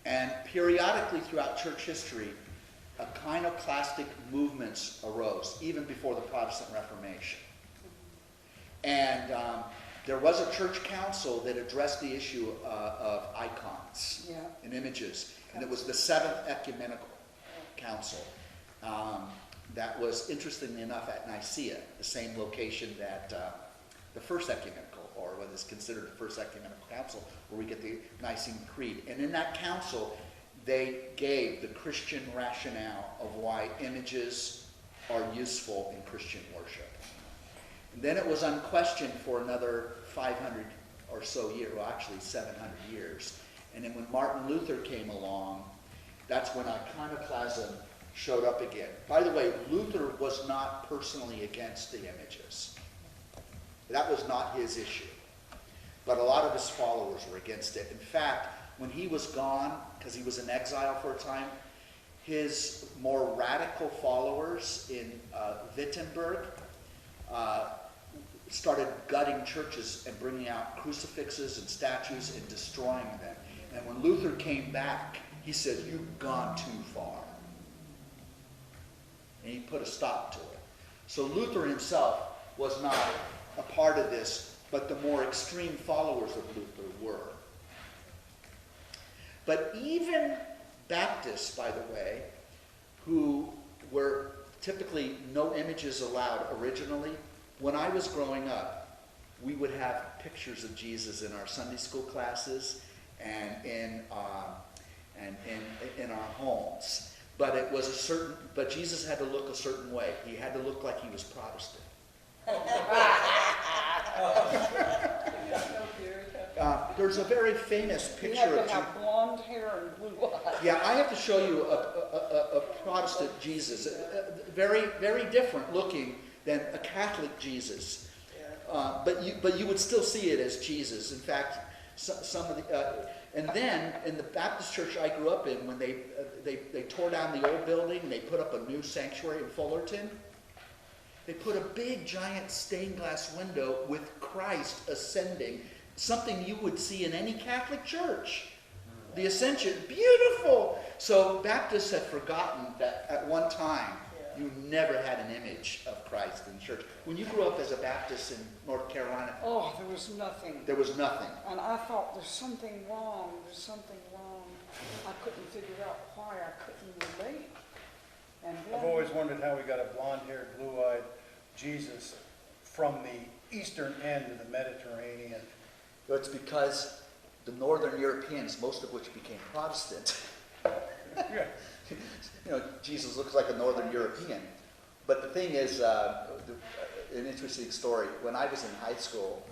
And periodically throughout church history, iconoclastic movements arose, even before the Protestant Reformation. And there was a church council that addressed the issue of icons and images. And it was the Seventh Ecumenical Council. That was, interestingly enough, at Nicaea, the same location that the First Ecumenical, or what is considered the First Ecumenical Council, where we get the Nicene Creed. And in that council, they gave the Christian rationale of why images are useful in Christian worship. And then it was unquestioned for another 500 or so years, well, actually 700 years. And then when Martin Luther came along, that's when iconoclasm showed up again. By the way, Luther was not personally against the images. That was not his issue. But a lot of his followers were against it. In fact, when he was gone, because he was in exile for a time, his more radical followers in Wittenberg started gutting churches and bringing out crucifixes and statues and destroying them. And when Luther came back, he said, "You've gone too far." And he put a stop to it. So Luther himself was not a part of this, but the more extreme followers of Luther were. But even Baptists, by the way, who were typically no images allowed originally, when I was growing up, we would have pictures of Jesus in our Sunday school classes and in our homes. But it was but Jesus had to look a certain way. He had to look like he was Protestant. There's a very famous picture He had of to have blonde hair and blue eyes. Yeah, I have to show you a Protestant Jesus, very, very different looking than a Catholic Jesus. But you would still see it as Jesus. In fact, some of the And then, in the Baptist church I grew up in, when they tore down the old building, they put up a new sanctuary in Fullerton, they put a big, giant stained glass window with Christ ascending, something you would see in any Catholic church. The Ascension, beautiful! So Baptists have forgotten that at one time, you never had an image of Christ in church. When you grew up as a Baptist in North Carolina, Oh, there was nothing. there was nothing. And I thought, there's something wrong. I couldn't figure out why I couldn't relate. And I've then, always wondered how we got a blonde-haired, blue-eyed Jesus from the eastern end of the Mediterranean. So it's because the Northern Europeans, most of which became Protestant, Yeah. Jesus looks like a Northern European. But the thing is, an interesting story. When I was in high school,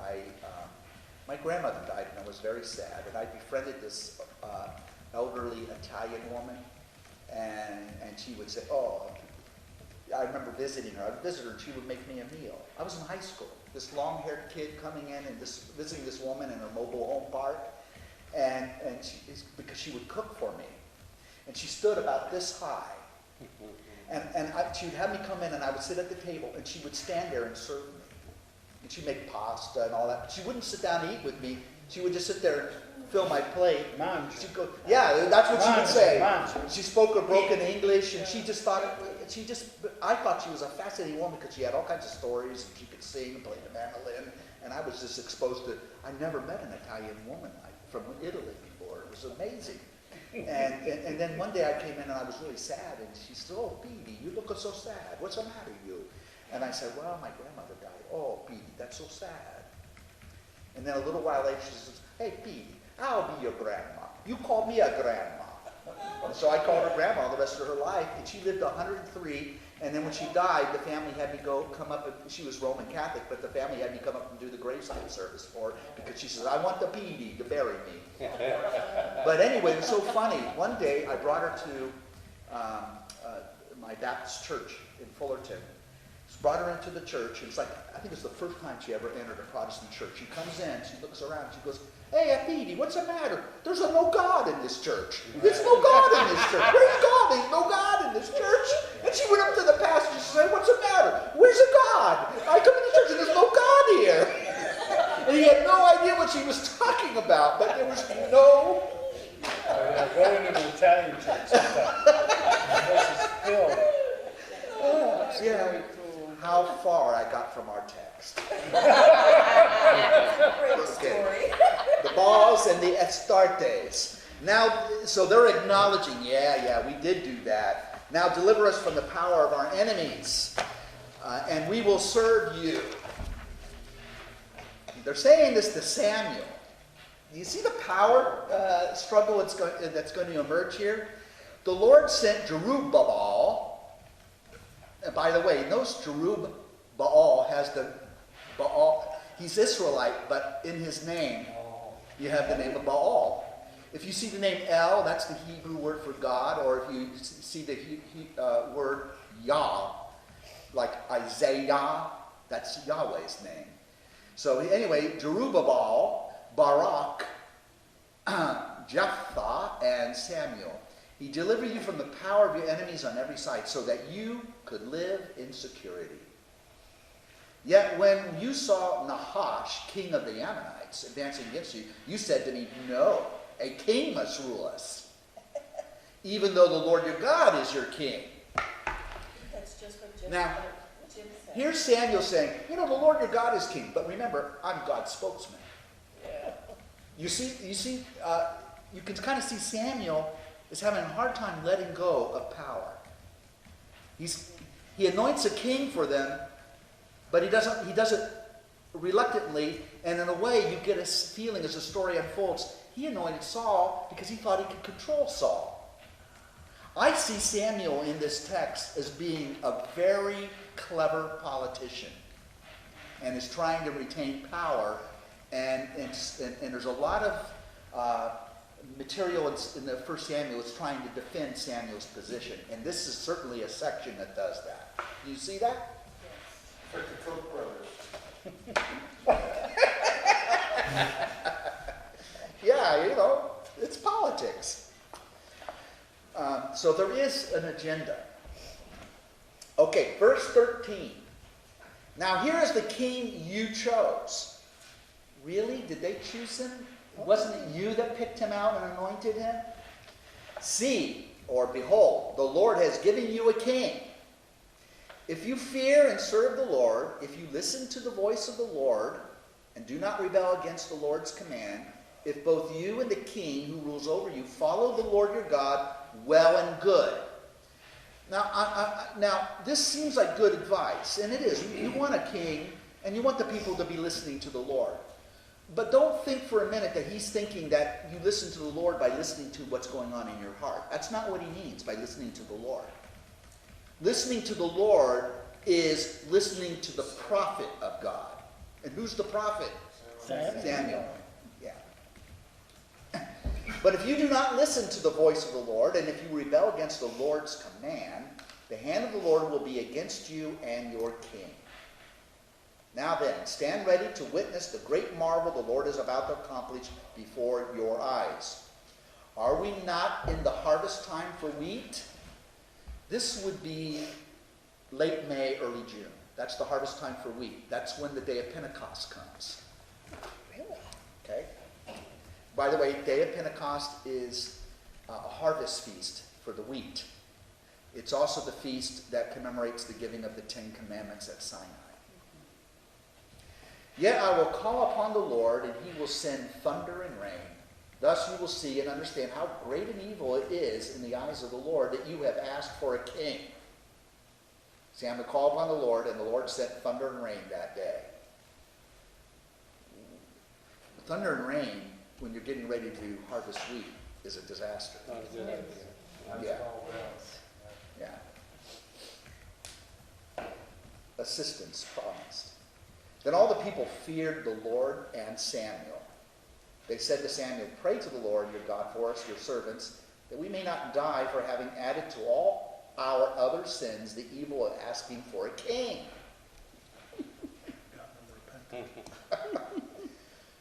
my grandmother died, and I was very sad. And I befriended this elderly Italian woman, and she would say, "Oh," I remember visiting her. I'd visit her, and she would make me a meal. I was in high school. This long-haired kid coming in and visiting this woman in her mobile home park, and because she would cook for me. And she stood about this high. And she would have me come in, and I would sit at the table, and she would stand there and serve me. And she'd make pasta and all that. She wouldn't sit down and eat with me. She would just sit there and fill my plate. She'd go, yeah, that's what she would say. She spoke a broken English, and I thought she was a fascinating woman because she had all kinds of stories, and she could sing and play the mandolin. And I was just exposed to, I never met an Italian woman from Italy before. It was amazing. And then one day I came in and I was really sad, and she said, "Oh, Petey, you look so sad. What's the matter, you?" And I said, "Well, my grandmother died." "Oh, Petey, that's so sad." And then a little while later she says, "Hey, Petey, I'll be your grandma. You call me a grandma." And so I called her grandma the rest of her life, and she lived 103. And then when she died, the family had me come up, and she was Roman Catholic, but the family had me come up and do the graveside service for her, because she says, "I want the Petey to bury me." But anyway, it was so funny. One day I brought her to my Baptist church in Fullerton. Just brought her into the church, and it's like, I think it's the first time she ever entered a Protestant church. She comes in, she looks around, she goes, "Hey, Petey, what's the matter? There's no God in this church. There's no God in this church. Where's God? There's no God in this church." And she went up to the pastor and she said, "What's the matter? Where's the God? I come into church and there's no God here." And he had no idea what she was talking about, but there was no... Go into the Italian church sometime. The place is filled. Yeah, how far I got from our text. Great story. The balls and the Astartes. Now, so they're acknowledging, yeah, we did do that. Now deliver us from the power of our enemies, and we will serve you. They're saying this to Samuel. You see the power struggle that's going to emerge here? The Lord sent Jerubbaal. And by the way, notice Jerubbaal has the Baal. He's Israelite, but in his name, you have the name of Baal. If you see the name El, that's the Hebrew word for God, or if you see the word Yah, like Isaiah, that's Yahweh's name. So anyway, Jerubbaal, Barak, Jephthah, and Samuel. He delivered you from the power of your enemies on every side, so that you could live in security. Yet when you saw Nahash, king of the Ammonites, advancing against you, you said to me, "No, a king must rule us, even though the Lord your God is your king." That's just what Jim Now, said. here's Samuel saying, the Lord your God is king, but remember, I'm God's spokesman. Yeah. You can kind of see Samuel is having a hard time letting go of power. He anoints a king for them, but he does it reluctantly, and in a way you get a feeling as the story unfolds, he anointed Saul because he thought he could control Saul. I see Samuel in this text as being a very clever politician and is trying to retain power, and there's a lot of material in the First Samuel is trying to defend Samuel's position, and this is certainly a section that does that. Do you see that? Like the Koch brothers. Yeah, It's politics. So there is an agenda. Okay, verse 13. Now here is the king you chose. Really? Did they choose him? Wasn't it you that picked him out and anointed him? See, or behold, the Lord has given you a king. If you fear and serve the Lord, if you listen to the voice of the Lord, and do not rebel against the Lord's command, if both you and the king who rules over you follow the Lord your God well and good. Now, this seems like good advice, and it is. You want a king, and you want the people to be listening to the Lord. But don't think for a minute that he's thinking that you listen to the Lord by listening to what's going on in your heart. That's not what he means by listening to the Lord. Listening to the Lord is listening to the prophet of God. And who's the prophet? Samuel. Yeah. But if you do not listen to the voice of the Lord, and if you rebel against the Lord's command, the hand of the Lord will be against you and your king. Now then, stand ready to witness the great marvel the Lord is about to accomplish before your eyes. Are we not in the harvest time for wheat? This would be late May, early June. That's the harvest time for wheat. That's when the day of Pentecost comes. Really? Okay? By the way, day of Pentecost is a harvest feast for the wheat. It's also the feast that commemorates the giving of the Ten Commandments at Sinai. Yet I will call upon the Lord, and he will send thunder and rain. Thus you will see and understand how great an evil it is in the eyes of the Lord that you have asked for a king. See, I'm going to call upon the Lord, and the Lord sent thunder and rain that day. Thunder and rain, when you're getting ready to harvest wheat, is a disaster. Yeah. Yeah. Assistance promised. Then all the people feared the Lord and Samuel. They said to Samuel, "Pray to the Lord your God for us, your servants, that we may not die for having added to all our other sins the evil of asking for a king."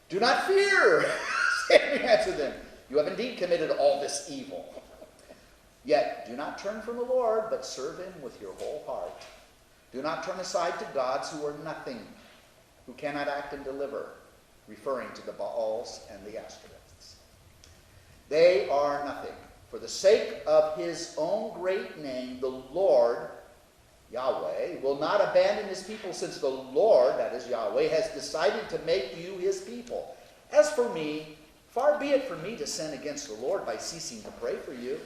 "Do not fear," Samuel answered them. "You have indeed committed all this evil. Yet do not turn from the Lord, but serve him with your whole heart. Do not turn aside to gods who are nothing, who cannot act and deliver," referring to the Baals and the Ashtoreths. "They are nothing. For the sake of his own great name, the Lord, Yahweh, will not abandon his people, since the Lord, that is Yahweh, has decided to make you his people. As for me, far be it from me to sin against the Lord by ceasing to pray for you."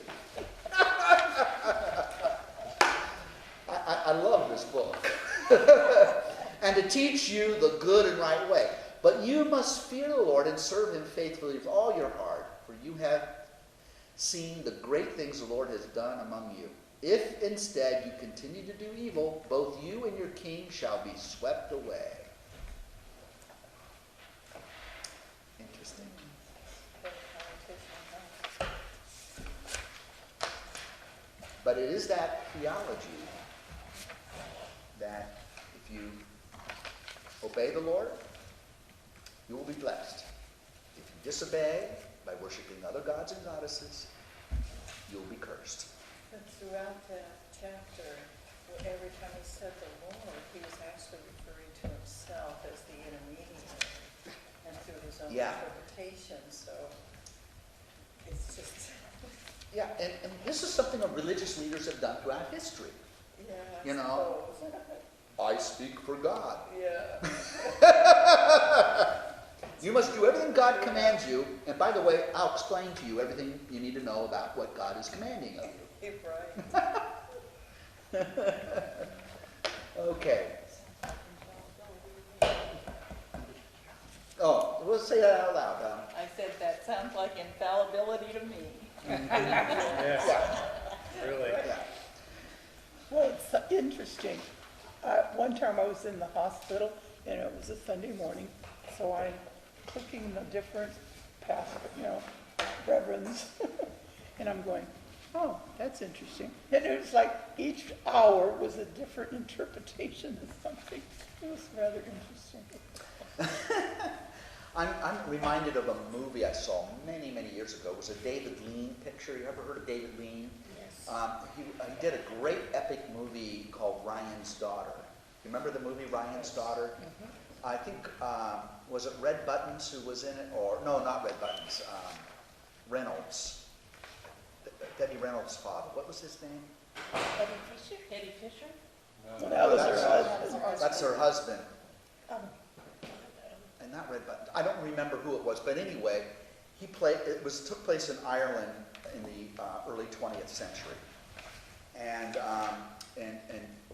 I love this book. "And to teach you the good and right way. But you must fear the Lord and serve him faithfully with all your heart, for you have seen the great things the Lord has done among you. If instead you continue to do evil, both you and your king shall be swept away." Interesting. But it is that theology that if you obey the Lord, you will be blessed. If you disobey by worshiping other gods and goddesses, you will be cursed. But throughout that chapter, every time he said the Lord, he was actually referring to himself as the intermediary and through his own interpretation. So it's just... Yeah, and this is something that religious leaders have done throughout history. Yeah, I You know, suppose. I speak for God. Yeah. You must do everything God commands you. And by the way, I'll explain to you everything you need to know about what God is commanding of you. Right. Okay. Oh, we'll say that out loud. I said, that sounds like infallibility to me. Yes, Yeah. really. Yeah. Well, it's interesting. One time I was in the hospital, and it was a Sunday morning, so I'm clicking the different reverends, and I'm going, oh, that's interesting. And it was like each hour was a different interpretation of something. It was rather interesting. I'm reminded of a movie I saw many, many years ago. It was a David Lean picture. You ever heard of David Lean? Yes. He did a great epic movie called Ryan's Daughter. You remember the movie Ryan's Daughter? I think, was it Red Buttons who was in it? Or, no, not Red Buttons. Reynolds. Debbie Reynolds' father. What was his name? Eddie Fisher? Eddie Fisher? Well, that was her husband. That's her husband. Oh. And not Red Buttons. I don't remember who it was, but anyway, took place in Ireland in the early 20th century. And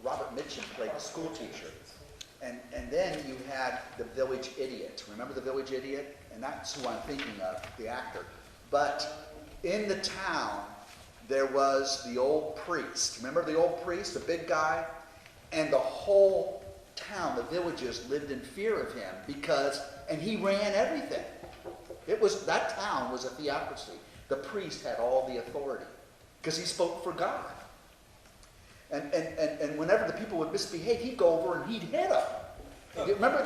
Robert Mitchum played the school teacher. And then you had the village idiot. Remember the village idiot? And that's who I'm thinking of, the actor. But in the town, there was the old priest. Remember the old priest, the big guy? And the whole town, the villages, lived in fear of him and he ran everything. That town was a theocracy. The priest had all the authority because he spoke for God. And whenever the people would misbehave, he'd go over and he'd hit them. You remember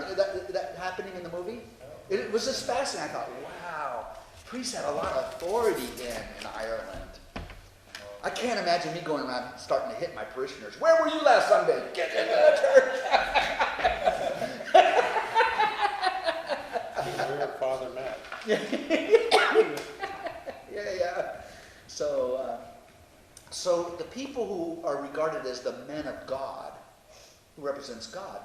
that happening in the movie? It was just fascinating. I thought, wow, priests had a lot of authority in Ireland. I can't imagine me going around starting to hit my parishioners. Where were you last Sunday? Get into the church. Where Father Matt? Yeah. So the people who are regarded as the men of God, who represents God,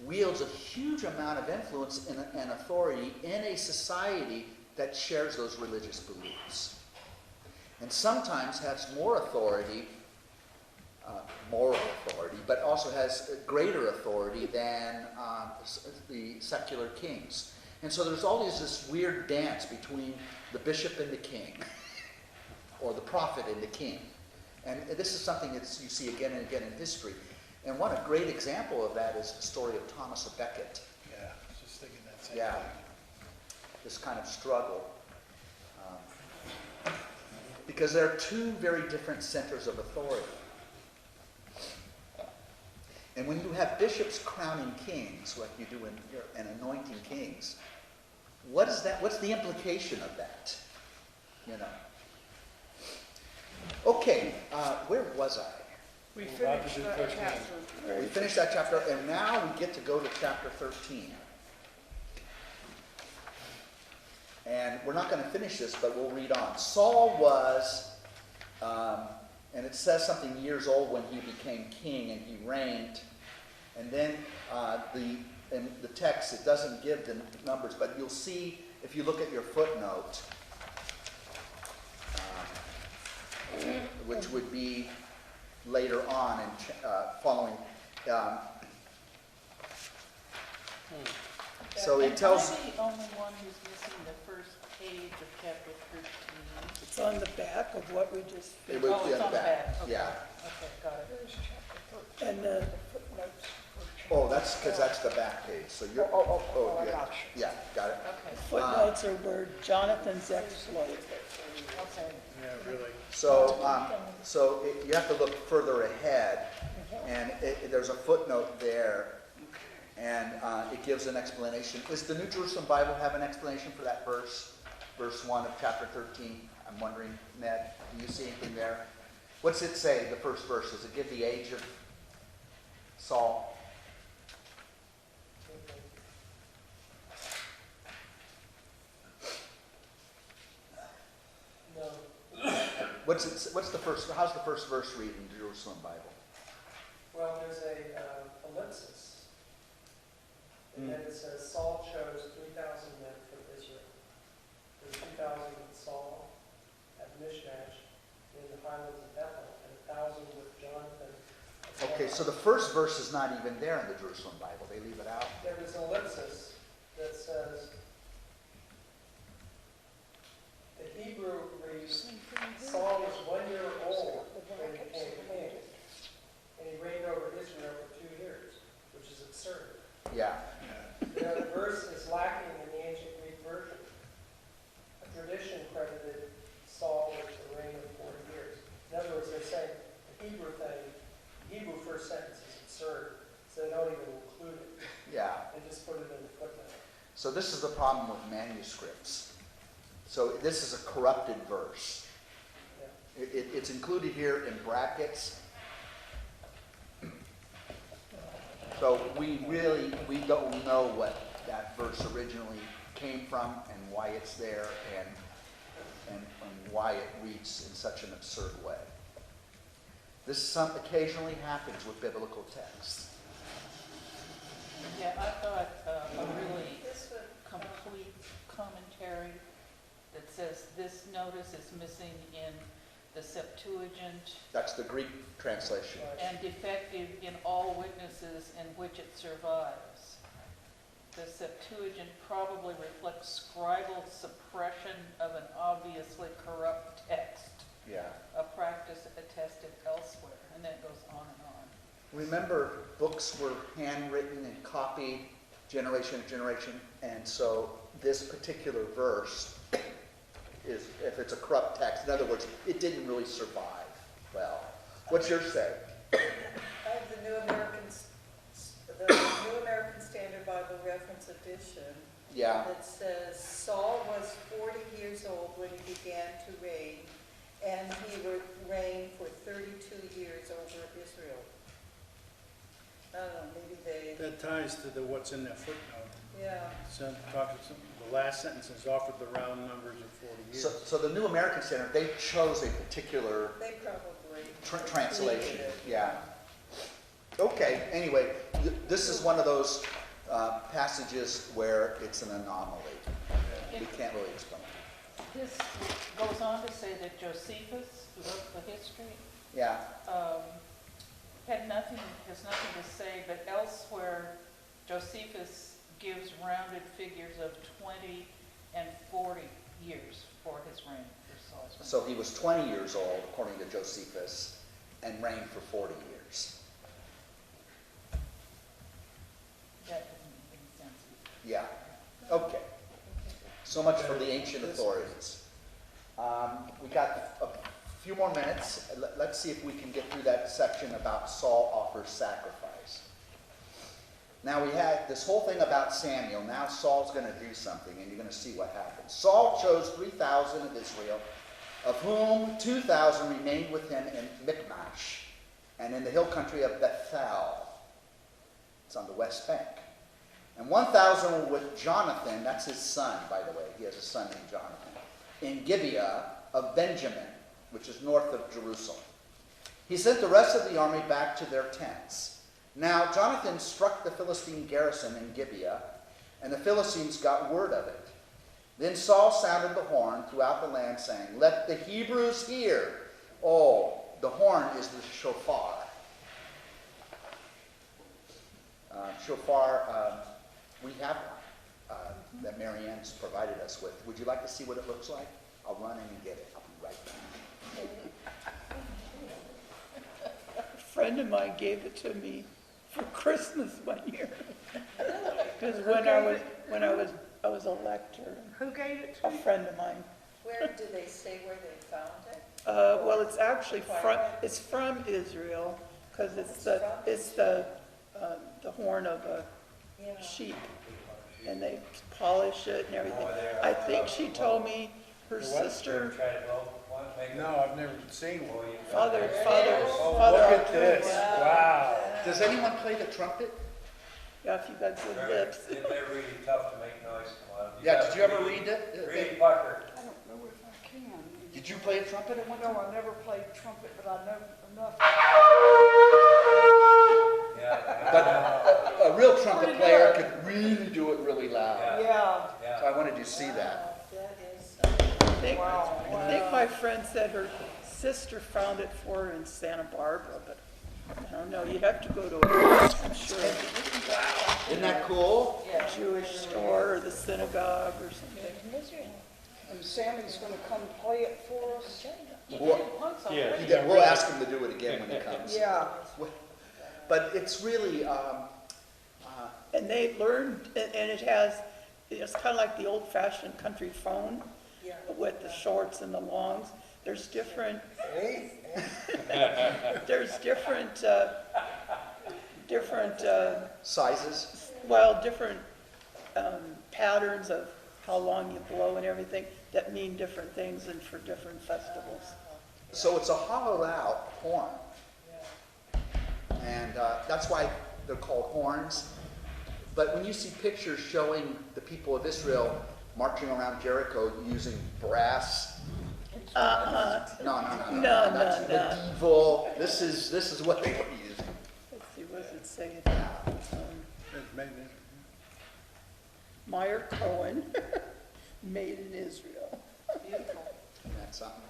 wields a huge amount of influence and authority in a society that shares those religious beliefs. And sometimes has more authority, moral authority, but also has greater authority than the secular kings. And so there's always this weird dance between the bishop and the king, or the prophet and the king. And this is something that you see again and again in history. And one great example of that is the story of Thomas à Becket. Yeah, I was just thinking that same Yeah, thing. this kind of struggle. Because there are two very different centers of authority. And when you have bishops crowning kings, like you do and anointing kings, what is that? What's the implication of that? You know. Okay, where was I? We We're about to finished do that 13. chapter. We finished that chapter, and now we get to go to chapter 13. And we're not going to finish this, but we'll read on. Saul was, and it says something years old when he became king and he reigned. And then in the text, it doesn't give the numbers, but you'll see if you look at your footnote, which would be later on and following. So it tells. Am I the only one who's missing the first page of chapter 13? It's on the back of what we just It finished. would Oh, be it's on the back. Okay. Yeah. Okay, got it. And the footnotes. Oh, that's because that's the back page. So you're. I yeah. got you. Yeah, got it. Okay, Footnotes are where Jonathan's exploit. okay. Yeah, really. So, you have to look further ahead, and there's a footnote there, and it gives an explanation. Does the New Jerusalem Bible have an explanation for that verse 1 of chapter 13? I'm wondering, Ned, do you see anything there? What's it say, the first verse? Does it give the age of Saul? No, What's the first? How's the first verse read in the Jerusalem Bible? well, there's a ellipsis. And then it says Saul chose 3,000 men from Israel. There's 2,000 with Saul at Mishmash in the highlands of Bethel, and 1,000 with Jonathan. at Okay, Zebulun. so the first verse is not even there in the Jerusalem Bible. They leave it out. There was an ellipsis that says, the Hebrew reads, Saul was 1 year old when he became king, and he reigned over Israel for 2 years, which is absurd. Yeah. The verse is lacking in the ancient Greek version. A tradition credited Saul with the reign of 40 years. In other words, they're saying the Hebrew first sentence is absurd, so they don't even include it. Yeah. They just put it in the footnote. So this is the problem with manuscripts. So this is a corrupted verse. It's included here in brackets. So we don't know what that verse originally came from and why it's there and why it reads in such an absurd way. This occasionally happens with biblical texts. Yeah, I thought a really complete commentary that says this notice is missing in the Septuagint That's the Greek translation. and defective in all witnesses in which it survives. The Septuagint probably reflects scribal suppression of an obviously corrupt text, Yeah. a practice attested elsewhere, and then it goes on and on. Remember, books were handwritten and copied generation to generation, and so this particular verse is, if it's a corrupt text, in other words, it didn't really survive well. What's yours say? I have the New American Standard Bible Reference Edition. Yeah. That says, Saul was 40 years old when he began to reign, and he reigned for 32 years over Israel. I don't know, maybe they, That ties to what's in that footnote. yeah. So the last sentence is offered the round numbers of 40 years. So the New American Standard, they chose a particular They probably. translation. completed it. Yeah. Okay, anyway, this is one of those passages where it's an anomaly. We can't really explain it. This goes on to say that Josephus, who wrote the history, Yeah. has nothing to say, but elsewhere, Josephus gives rounded figures of 20 and 40 years for his reign, for Saul's reign. So he was 20 years old, according to Josephus, and reigned for 40 years. That doesn't make any sense either. Yeah. Okay. So much for the ancient authorities. We got a few more minutes. Let's see if we can get through that section about Saul offers sacrifice. Now we had this whole thing about Samuel. Now Saul's going to do something, and you're going to see what happens. Saul chose 3,000 of Israel, of whom 2,000 remained with him in Michmash and in the hill country of Bethel. It's on the west bank. And 1,000 were with Jonathan, that's his son, by the way. He has a son named Jonathan, in Gibeah of Benjamin, which is north of Jerusalem. He sent the rest of the army back to their tents. Now Jonathan struck the Philistine garrison in Gibeah, and the Philistines got word of it. Then Saul sounded the horn throughout the land, saying, "Let the Hebrews hear." Oh, the horn is the shofar. We have one that Marianne's provided us with. Would you like to see what it looks like? I'll run in and get it. I'll be right back. A friend of mine gave it to me for Christmas one year. Because when I was a lector. Who gave it A friend of mine. Where did they say where they found it? Well, it's actually from Israel, because it's the horn of a Yeah. sheep, and they polish it and everything. I think she told me her sister, Try to build one, make it. No, I've never seen one. father. Look at this, wow. Does anyone play the trumpet? Yeah, if you got good lips. They're really tough to make noise come out of. Yeah, did you ever read it? Really pucker. I don't know if I can. Did you play a trumpet at one time? No, I never played trumpet, but I know enough. Yeah. But a real trumpet player could really do it really loud. Yeah. So I wanted you to see that. That is, I think my friend said her sister found it for her in Santa Barbara, but I don't know. You'd have to go to I'm sure, Isn't that cool? a Jewish store or the synagogue or something. And Sammy's gonna come play it for us. He Well, did it once yeah. already. We'll ask him to do it again when he comes. Yeah. But it's really, And they learned, and it's kind of like the old-fashioned country phone yeah. with the shorts and the longs. There's different, sizes. well, different patterns of how long you blow and everything that mean different things and for different festivals. So it's a hollowed out horn. And that's why they're called horns. But when you see pictures showing the people of Israel marching around Jericho using brass, no, that's medieval. This is what they were using. Let's see, what does it say? Maybe. Meyer Cohen, made in Israel. Beautiful. And that's something.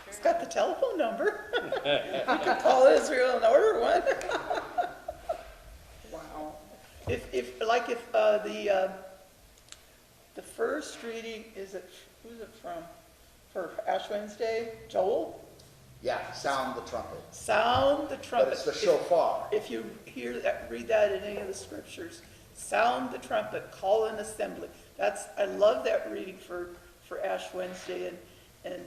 It's got the telephone number. You could call Israel and order one. Wow. If the first reading, who's it from? For Ash Wednesday, Joel? Yeah, sound the trumpet. Sound the trumpet. But it's the shofar. If you hear that, read that in any of the scriptures, sound the trumpet, call an assembly. I love that reading for Ash Wednesday, and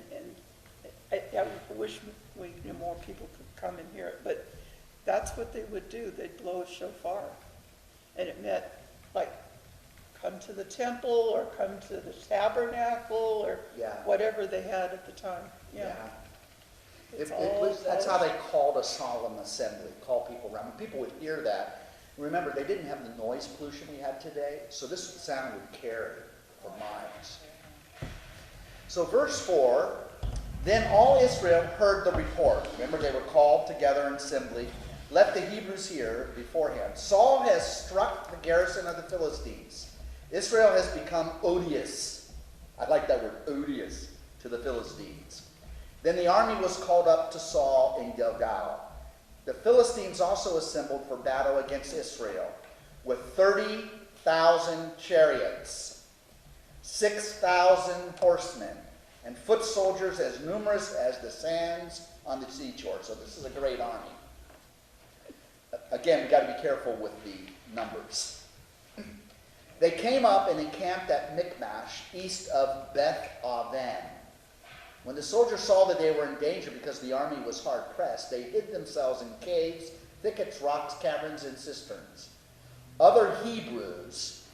I wish more people could come and hear it, but that's what they would do. They'd blow a shofar, and it meant like come to the temple or come to the tabernacle or whatever they had at the time. Yeah. That's how they called a solemn assembly, call people around. When people would hear that, remember, they didn't have the noise pollution we have today, so this sound would carry for miles. So verse 4, then all Israel heard the report. Remember, they were called together in assembly. Let the Hebrews hear beforehand. Saul has struck the garrison of the Philistines. Israel has become odious. I like that word, odious, to the Philistines. Then the army was called up to Saul in Gilgal. The Philistines also assembled for battle against Israel with 30,000 chariots, 6,000 horsemen, and foot soldiers as numerous as the sands on the seashore. So this is a great army. Again, we've got to be careful with the numbers. They came up and encamped at Michmash, east of Beth Aven. When the soldiers saw that they were in danger because the army was hard pressed, they hid themselves in caves, thickets, rocks, caverns, and cisterns. Other Hebrews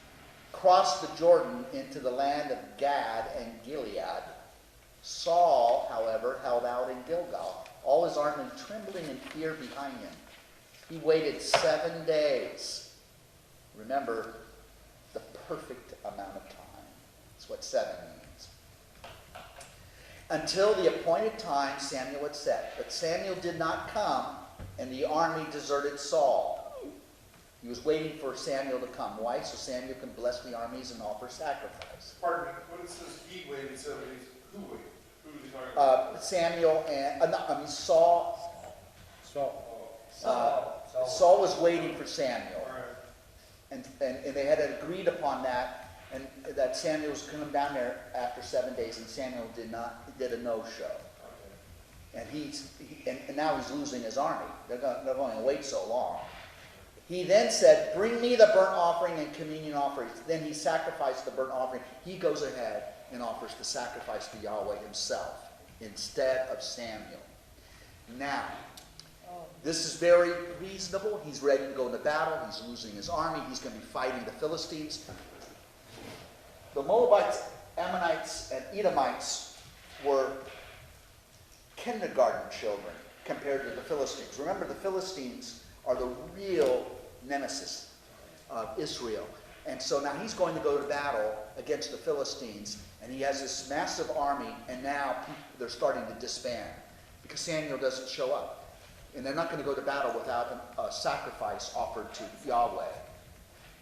crossed the Jordan into the land of Gad and Gilead. Saul, however, held out in Gilgal, all his army trembling in fear behind him. He waited 7 days. Remember, the perfect amount of time. That's what 7 means. Until the appointed time Samuel had set. But Samuel did not come, and the army deserted Saul. He was waiting for Samuel to come. Why? So Samuel can bless the armies and offer sacrifice. Pardon me, when it says he waited 7 days, who waited? Who was he talking about? Samuel and, Saul. Saul. Saul was waiting for Samuel. All right. And they had agreed upon that, and that Samuel was coming down there after 7 days, and Samuel did a no-show. Okay. And now he's losing his army. They're going to wait so long. He then said, bring me the burnt offering and communion offerings. Then he sacrificed the burnt offering. He goes ahead and offers the sacrifice to Yahweh himself instead of Samuel. Now, this is very reasonable. He's ready to go into battle. He's losing his army. He's going to be fighting the Philistines. The Moabites, Ammonites, and Edomites were kindergarten children compared to the Philistines. Remember, the Philistines are the real nemesis of Israel. And so now he's going to go to battle against the Philistines, and he has this massive army, and now they're starting to disband because Samuel doesn't show up. And they're not going to go to battle without a sacrifice offered to Yahweh.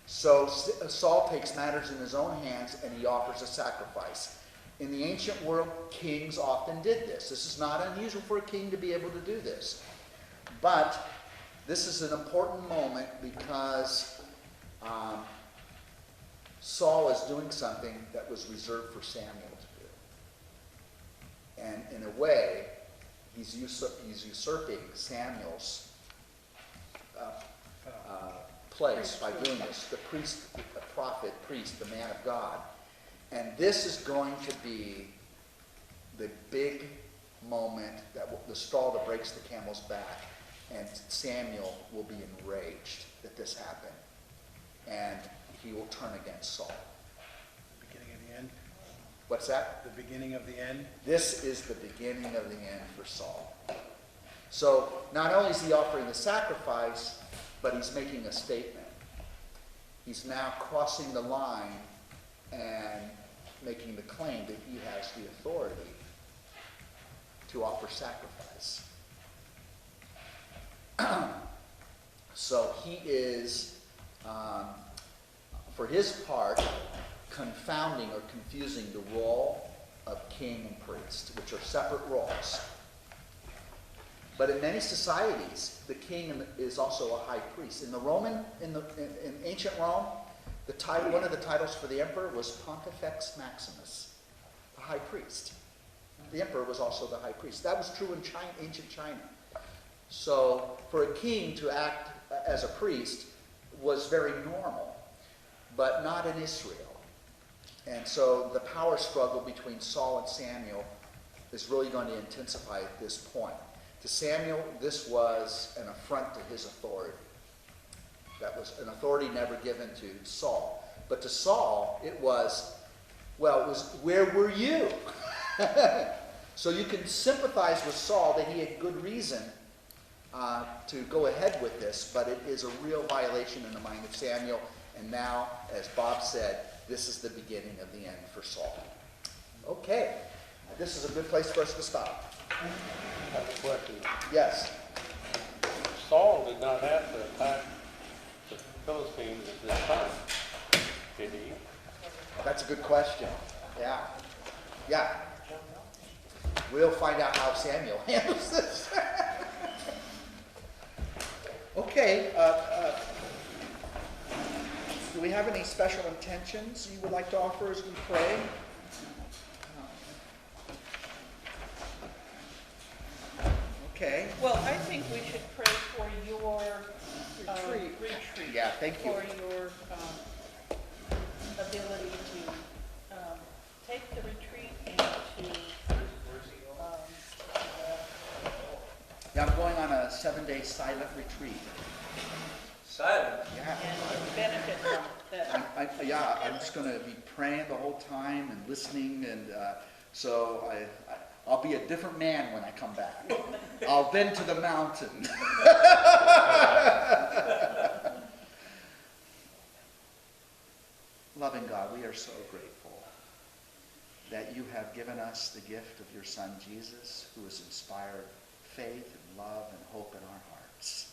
So Saul takes matters in his own hands, and he offers a sacrifice. In the ancient world, kings often did this. This is not unusual for a king to be able to do this. But this is an important moment because Saul is doing something that was reserved for Samuel to do. And in a way, he's usurping Samuel's place by doing this. The priest, the prophet, priest, the man of God. And this is going to be the big moment, the straw that breaks the camel's back. And Samuel will be enraged that this happened. And he will turn against Saul. Beginning of the end? What's that? The beginning of the end? This is the beginning of the end for Saul. So not only is he offering the sacrifice, but he's making a statement. He's now crossing the line and making the claim that he has the authority to offer sacrifice. So he is, for his part, confounding or confusing the role of king and priest, which are separate roles. But in many societies, the king is also a high priest. In ancient Rome, one of the titles for the emperor was Pontifex Maximus, the high priest. The emperor was also the high priest. That was true in ancient China. So for a king to act as a priest was very normal, but not in Israel. And so the power struggle between Saul and Samuel is really going to intensify at this point. To Samuel, this was an affront to his authority. That was an authority never given to Saul. But to Saul, it was, where were you? So you can sympathize with Saul that he had good reason to go ahead with this, but it is a real violation in the mind of Samuel. And now, as Bob said, this is the beginning of the end for Saul. Okay, this is a good place for us to stop. I have a question. Yes. Saul did not have to attack the Philistines at this time, did he? That's a good question. Yeah. Yeah. We'll find out how Samuel handles this. Okay. Do we have any special intentions you would like to offer as we pray? Okay. Well, I think we should pray for your Retreat. retreat. Yeah, thank you. For your ability to take the retreat and to Yeah, I'm going on a 7-day silent retreat. Silent. Yeah. and benefit from that. I'm just going to be praying the whole time and listening, and so I'll be a different man when I come back. I'll bend to the mountain. Loving God, we are so grateful that you have given us the gift of your Son Jesus, who has inspired faith and love and hope in our hearts.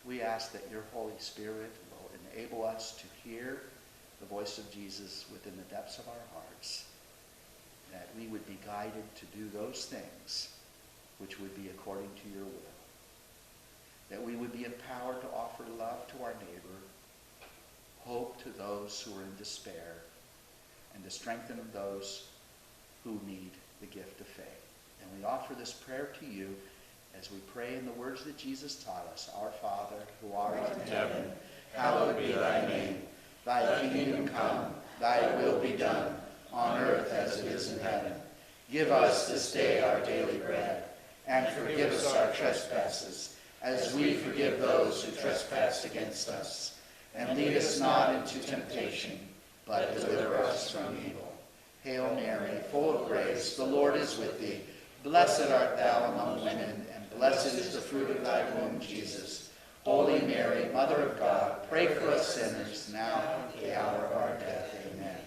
We ask that your Holy Spirit will enable us to hear the voice of Jesus within the depths of our hearts, that we would be guided to do those things which would be according to your will, that we would be empowered to offer love to our neighbor, hope to those who are in despair, and to strengthen those who need the gift of faith. And we offer this prayer to you as we pray in the words that Jesus taught us. Our Father, who art in heaven, hallowed be thy name. Thy kingdom come, thy will be done, on earth as it is in heaven. Give us this day our daily bread, and forgive us our trespasses, as we forgive those who trespass against us. And lead us not into temptation, but deliver us from evil. Hail Mary, full of grace, the Lord is with thee. Blessed art thou among women, and blessed is the fruit of thy womb, Jesus. Holy Mary, Mother of God, pray for us sinners, now and at the hour of our death. Amen.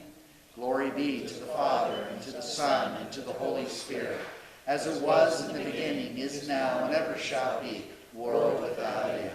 Glory be to the Father, and to the Son, and to the Holy Spirit, as it was in the beginning, is now, and ever shall be, world without end.